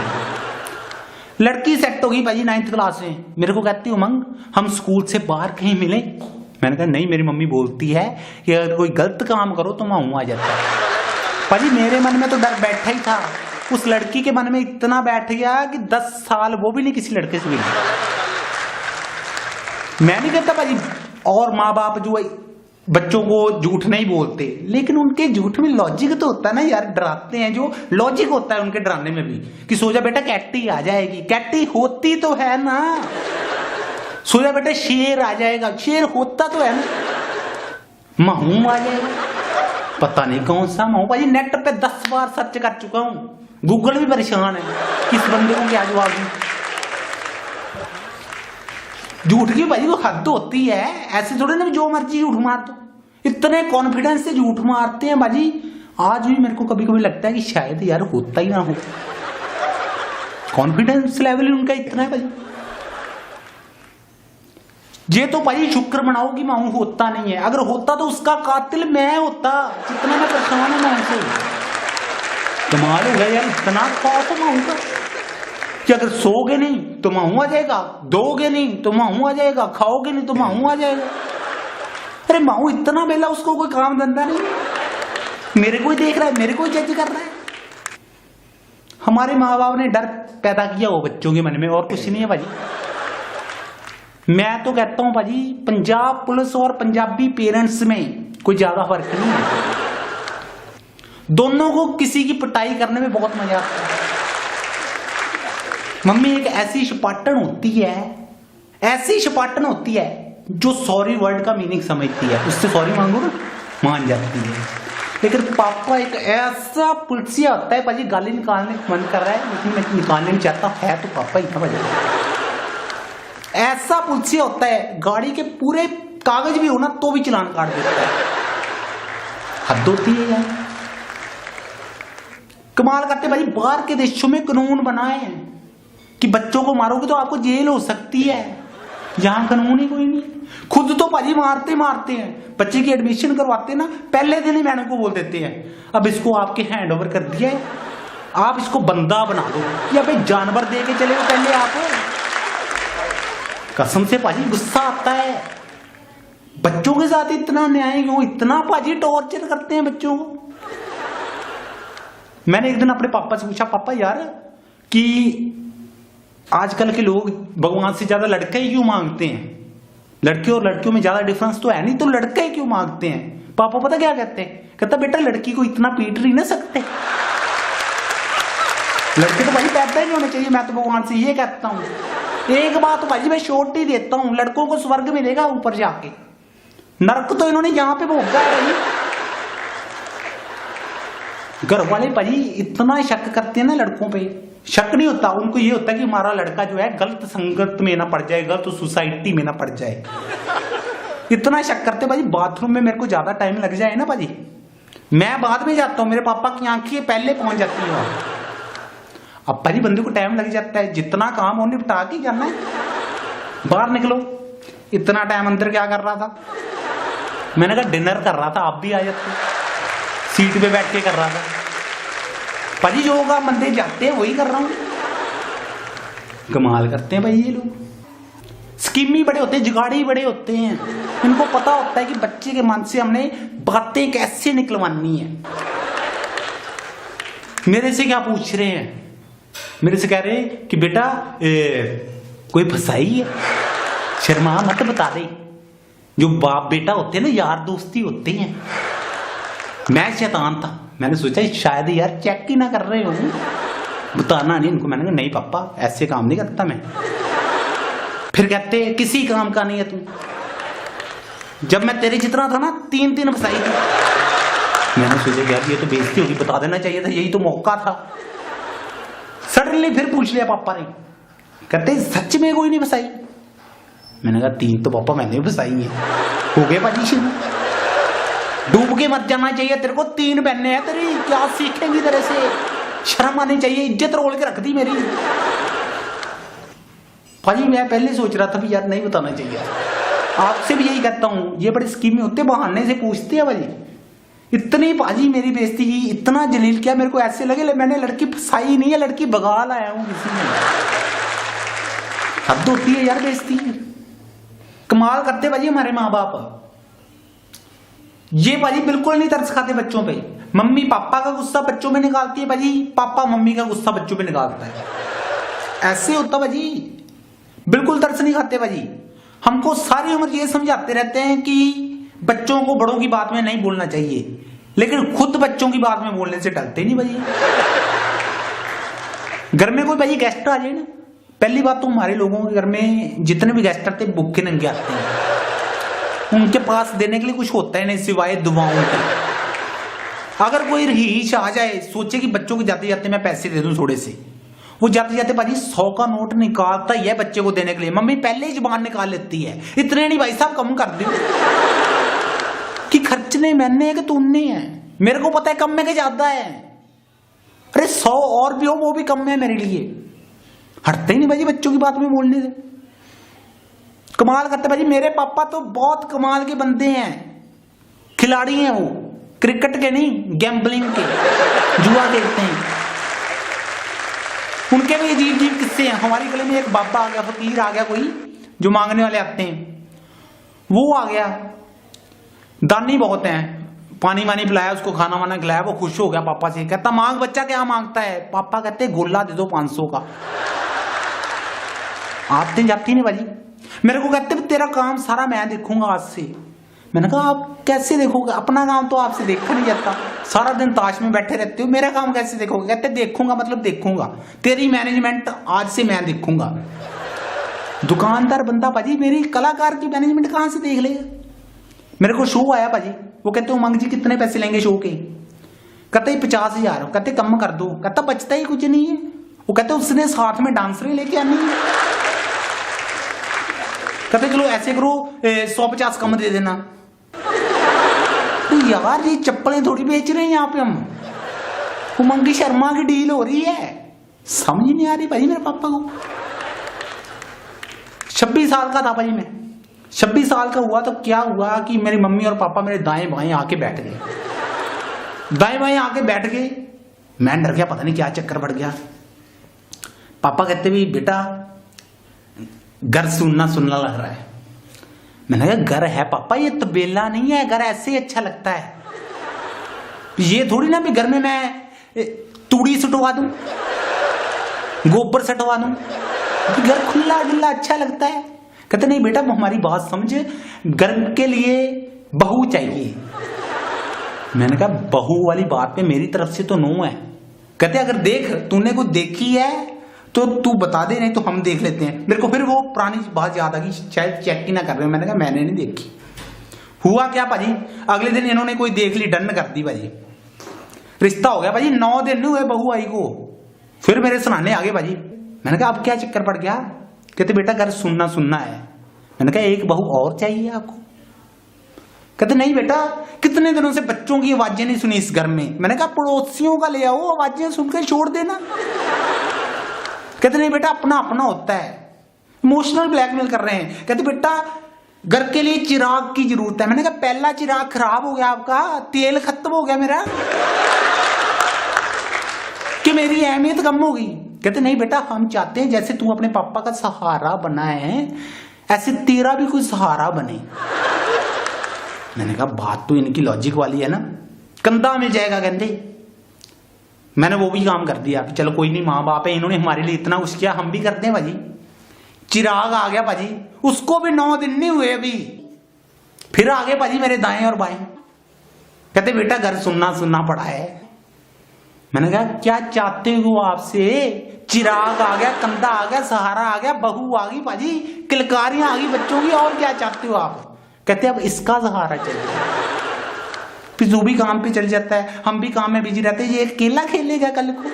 A: लड़की सेट होगी भाजी 9th क्लास में। मेरे को कहती उमंग हम स्कूल से बाहर कहीं मिले। मैंने कहा नहीं, मेरी मम्मी बोलती है कि अगर कोई गलत काम करो तो माऊ आ जाता है। भाजी मेरे मन में तो डर बैठा ही था, उस लड़की के मन में इतना बैठ गया कि 10 साल वो भी नहीं किसी लड़के से मिली। मैं नहीं कहता भाजी, और माँ बाप जो बच्चों को झूठ नहीं बोलते, लेकिन उनके झूठ में लॉजिक तो होता है ना यार। डराते हैं जो लॉजिक होता है उनके डराने में भी, कि सो जा बेटा कैटी आ जाएगी। कैटी होती तो है ना। सो जा बेटा शेर आ जाएगा, शेर होता तो है ना। महू आ जाएगा, पता नहीं कौन सा महू। भाजी नेट पे 10 बार सर्च कर चुका हूं, गूगल भी परेशान है किस बंदे को क्या जवाब दूं। झूठ की भाई वो हद होती है। ऐसे थोड़े ना जो मर्जी झूठ मार दो। इतने कॉन्फिडेंस से झूठ मारते हैं भाजी। आज भी मेरे को कभी कभी लगता है कि शायद यार होता ही ना हो। कॉन्फिडेंस लेवल उनका इतना है भाजी। ये तो भाई शुक्र मनाओ कि माऊ होता नहीं है। अगर होता तो उसका कातिल मैं होता। जितना मैं परेशान हूं माऊ से, कमाल हो गया यार। इतना खौफ है माऊ का कि अगर सोगे नहीं तो माऊ आ जाएगा, दोगे नहीं तो माऊ आ जाएगा, खाओगे नहीं तो माऊ आ जाएगा। अरे माऊ इतना बेला, उसको कोई काम धंधा नहीं, मेरे को ही देख रहा है, मेरे को ही जज कर रहा है। हमारे माँ बाप ने डर पैदा किया हो बच्चों के मन में, और कुछ नहीं है भाजी। मैं तो कहता हूं भाजी पंजाब पुलिस और पंजाबी पेरेंट्स में कोई ज्यादा फर्क नहीं है। दोनों को किसी की पिटाई करने में बहुत मजा आता है। मम्मी एक ऐसी शपाटन होती है, ऐसी शपाटन होती है जो सॉरी वर्ड का मीनिंग समझती है। उससे सॉरी मांगो ना, मान जाती है। लेकिन पापा एक ऐसा पुलिसिया होता है भाजी, गाली निकालने मन कर रहा है लेकिन मैं निकालने नहीं चाहता, है तो पापा ही था भाजी। ऐसा पुलिसिया होता है, गाड़ी के पूरे कागज भी हो ना तो भी चालान काट देता है। हद होती है यार। कमाल करते भाई। बाहर के देशों में कानून बनाए हैं कि बच्चों को मारोगे तो आपको जेल हो सकती है। यहां कानून ही कोई नहीं। खुद तो भाजी मारते मारते हैं। बच्चे की एडमिशन करवाते ना, पहले दिन ही मैडम को बोल देते हैं अब इसको आपके हैंड ओवर कर दिया है, आप इसको बंदा बना दो या भाई जानवर दे के चले हो पहले आप। कसम से भाजी गुस्सा आता है। बच्चों के साथ इतना अन्याय क्यों, इतना भाजी टॉर्चर करते हैं बच्चों को। मैंने एक दिन अपने पापा से पूछा, पापा यार कि आजकल के लोग भगवान से ज्यादा लड़का ही क्यों मांगते हैं? लड़के और लड़कियों में ज्यादा डिफरेंस तो है नहीं, तो लड़का ही क्यों मांगते हैं? पापा पता क्या कहते हैं? कहता बेटा लड़की को इतना पीट नहीं ना सकते, लड़के तो भाई पैदा ही नहीं होने चाहिए। मैं तो भगवान से ये कहता हूं। एक बात भाजी मैं शॉर्ट ही देता हूं, लड़कों को स्वर्ग मिलेगा ऊपर जाके, नरक तो इन्होंने यहां पे भोगा है भाई। घर वाले भाजी इतना शक करते हैं ना लड़कों पे। शक नहीं होता उनको, ये होता है कि हमारा लड़का जो है गलत संगत में ना पड़ जाए, गलत सोसाइटी में ना पड़ जाए। इतना शक करते भाजी। बाथरूम में मेरे को ज्यादा टाइम लग जाए ना भाजी, मैं बाद में जाता हूँ, मेरे पापा की आंखें पहले पहुंच जाती है वहां। अब भाजी बंदे को टाइम लग जाता है, जितना काम हो निपटा के जाना है, बाहर निकलो। इतना टाइम अंदर क्या कर रहा था? मैंने कहा डिनर कर रहा था, आप भी आ जाते, सीट पे बैठ के कर रहा था। भाजी जो होगा बंदे जाते हैं वही कर रहा हूं। कमाल करते हैं भाई ये लोग, स्कीमी बड़े होते हैं, जुगाड़ी बड़े होते हैं। इनको पता होता है कि बच्चे के मन से हमने बातें कैसे निकलवानी है। मेरे से क्या पूछ रहे हैं? मेरे से कह रहे हैं कि बेटा कोई फसाई है, शर्मा मत बता दे। जो बाप बेटा होते हैं ना, यार दोस्ती होते हैं। मैं शैतान था, मैंने सोचा शायद यार चेक ही ना कर रहे हो, बताना नहीं इनको। मैंने कहा नहीं पापा ऐसे काम नहीं करता मैं। फिर कहते किसी काम का नहीं है तू। जब मैं तेरे जितना था ना 3 फसाई थी। मैंने सोचा यार ये तो बेइज्जती होगी, बता देना चाहिए था, यही तो मौका था। सडनली फिर पूछ लिया पापा ने, कहते सच में कोई नहीं फसाई? मैंने कहा 3 तो पापा मैंने फसाई है। हो गए भाजी शुरू। डूब के मत जाना चाहिए तेरे को, 3 बहने हैं तेरी, क्या सीखेंगी तेरे से? शर्म आनी चाहिए, इज्जत रोल के रख दी मेरी। भाजी मैं पहले सोच रहा था भी यार नहीं बताना चाहिए। आपसे भी यही कहता हूं, ये बड़े स्कीमी होते, बहाने से पूछते हैं भाजी। इतनी भाजी मेरी बेइज्जती की, इतना जलील किया, मेरे को ऐसे लगे मैंने लड़की फसाई नहीं है, लड़की भगा लाया हूं किसी ने। हद होती है यार बेइज्जती। कमाल करते भाजी हमारे माँ बाप। ये भाजी बिल्कुल नहीं तरस खाते बच्चों पे। मम्मी पापा का गुस्सा बच्चों में निकालती है भाजी, पापा मम्मी का गुस्सा बच्चों पे निकालता है। ऐसे होता भाजी, बिल्कुल तरस नहीं खाते भाजी। हमको सारी उम्र ये समझाते रहते हैं कि बच्चों को बड़ों की बात में नहीं बोलना चाहिए, लेकिन खुद बच्चों की बात में बोलने से डरते नहीं भाजी। घर में कोई भाजी गेस्ट आ जाए ना, पहली बात तो हमारे लोगों के घर में जितने भी गेस्ट आते हैं भूखे नंगे आते हैं। उनके पास देने के लिए कुछ होता है नहीं सिवाय दुआओं के। अगर कोई रहीश आ जाए, सोचे कि बच्चों के जाते जाते मैं पैसे दे दूं थोड़े से, वो जाते जाते भाजी 100 का नोट निकालता ही है बच्चे को देने के लिए। मम्मी पहले ही जुबान निकाल लेती है, इतने नहीं भाई साहब कम कर दो कि खर्चने मैंने है कि तुमने है। मेरे को पता है कम में के ज्यादा है। अरे 100 और भी हो वो भी कम है मेरे लिए। हटते ही नहीं भाजी बच्चों की बात में बोलने से। कमाल करते भाजी। मेरे पापा तो बहुत कमाल के बंदे हैं, खिलाड़ी हैं वो, क्रिकेट के नहीं गैम्बलिंग के, जुआ खेलते हैं। उनके भी अजीब अजीब किस्से हैं। हमारी गली में एक बाबा आ गया, फकीर आ गया कोई, जो मांगने वाले आते हैं, वो आ गया। दानी बहुत हैं, पानी वानी पिलाया उसको, खाना वाना खिलाया, वो खुश हो गया पापा से। कहता मांग बच्चा, क्या मांगता है? पापा कहते गोला दे दो 500 का। आते जाती नहीं भाजी। मेरे को कहते तेरा काम सारा मैं देखूंगा आज से। मैंने कहा आप कैसे देखोगे? अपना काम तो आपसे देखा नहीं जाता, सारा दिन ताश में बैठे रहते हो, मेरा काम कैसे देखोगे? कहते देखूंगा मतलब देखूंगा, तेरी मैनेजमेंट आज से मैं देखूंगा। दुकानदार बंदा भाजी मेरी कलाकार की मैनेजमेंट कहां से देख लेगा? मेरे को शो आया भाजी, वो कहते उमंग जी कितने पैसे लेंगे शो के? कहते 50,000। कहते कम कर दो। कहता बचता ही कुछ नहीं है। वो कहते उसने साथ में डांसरें लेके आनी है। कहते चलो ऐसे करो 150 कम दे देना। तो यार ये चप्पलें थोड़ी बेच रहे हैं यहाँ पे हम, उमंगी शर्मा की डील हो रही है। समझ नहीं आ रही भाई मेरे पापा को। 26 साल का था भाई मैं। 26 साल का हुआ तो क्या हुआ कि मेरी मम्मी और पापा मेरे दाएं बाएं आके बैठ गए। दाएं बाएं आके बैठ गए, मैं डर गया, पता नहीं क्या चक्कर बढ़ गया। पापा कहते भी बेटा घर सुनना सुनना लग रहा है। मैंने कहा घर है पापा, ये तबेला नहीं है, घर ऐसे ही अच्छा लगता है। ये थोड़ी ना भी घर में मैं तूड़ी सटवा दूं, गोबर सटवा दूं, घर खुला डुल्ला अच्छा लगता है। कहते नहीं बेटा हमारी बात समझ, घर के लिए बहू चाहिए। मैंने कहा बहू वाली बात पे मेरी तरफ से तो नो है। कहते अगर देख तूने कुछ देखी है तो तू बता दे, नहीं तो हम देख लेते हैं। मेरे को फिर वो पुरानी बात याद आ गई, शायद चेक ही ना कर रहे हो। मैंने कहा मैंने नहीं देखी। हुआ क्या भाजी, अगले दिन इन्होंने कोई देख ली, डन कर दी भाजी। रिश्ता हो गया भाजी, 9 दिन नहीं हुए बहू आई को, फिर मेरे सुनाने आ गए भाजी। मैंने कहा अब क्या चक्कर पड़ गया? कहते बेटा घर सुनना सुनना है। मैंने कहा एक बहू और चाहिए आपको? कहते नहीं बेटा, कितने दिनों से बच्चों की आवाजें नहीं सुनी इस घर में। मैंने कहा पड़ोसियों का ले आओ, आवाजें सुनकर छोड़ देना। कहते नहीं बेटा, अपना अपना होता है। इमोशनल ब्लैकमेल कर रहे हैं। कहते बेटा घर के लिए चिराग की जरूरत है। मैंने कहा पहला चिराग खराब हो गया आपका, तेल खत्म हो गया मेरा, कि मेरी अहमियत कम होगी। कहते नहीं बेटा, हम चाहते हैं जैसे तू अपने पापा का सहारा बना है ऐसे तेरा भी कोई सहारा बने। मैंने कहा बात तो इनकी लॉजिक वाली है ना, कंधा मिल जाएगा कहते। मैंने वो भी काम कर दिया, चलो कोई नहीं, माँ बाप है, इन्होंने हमारे लिए इतना कुछ किया, हम भी करते हैं भाजी। चिराग आ गया भाजी, उसको भी 9 दिन नहीं हुए अभी, फिर आ गए भाजी मेरे दाएं और बाएं। कहते बेटा घर सुनना सुनना पड़ा है। मैंने कहा क्या चाहते हो आपसे? चिराग आ गया, कंधा आ गया, सहारा आ गया, बहू आ गई भाजी, किलकारियां आ गई बच्चों की, और क्या चाहते हो आप? कहते अब इसका सहारा चाहिए। फिर जो भी काम पे चल जाता है, हम भी काम में बिजी रहते हैं, ये अकेला खेलेगा कल को।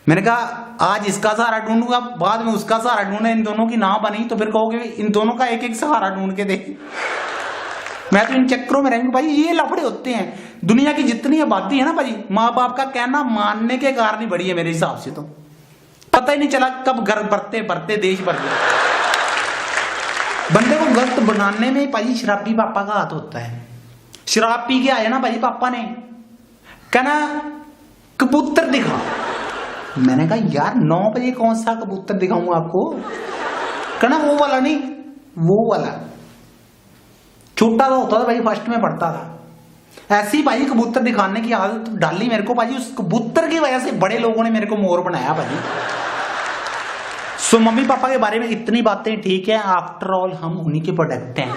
A: मैंने कहा आज इसका सहारा ढूंढूंगा, बाद में उसका सहारा ढूंढे, इन दोनों की ना बनी तो फिर कहोगे इन दोनों का एक एक सहारा ढूंढ के दे। मैं तो इन चक्करों में रहूंगा भाई, ये लफड़े होते हैं। दुनिया की जितनी आबादी है ना भाजी, माँ बाप का कहना मानने के कारण ही बढ़ी है मेरे हिसाब से। तो पता ही नहीं चला कब घर बढ़ते बढ़ते देश बढ़ गया। बंदे को गलत बनाने में भाजी शराबी पापा का हाथ होता है। शराब पी के आए ना भाजी पापा ने, कहना कबूतर दिखा। मैंने कहा यार 9 बजे कौन सा कबूतर दिखाऊंगा आपको? कहना वो वाला नहीं, वो वाला। छोटा सा होता था भाई, फर्स्ट में पढ़ता था। ऐसी भाई कबूतर दिखाने की आदत डाली मेरे को भाजी, उस कबूतर की वजह से बड़े लोगों ने मेरे को मोर बनाया भाजी। सो मम्मी पापा के बारे में इतनी बातें ठीक है, आफ्टर ऑल हम उन्हीं के प्रोडक्ट हैं।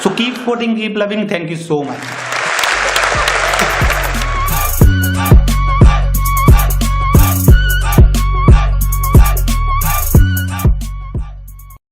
A: So keep supporting, keep loving, thank you so much.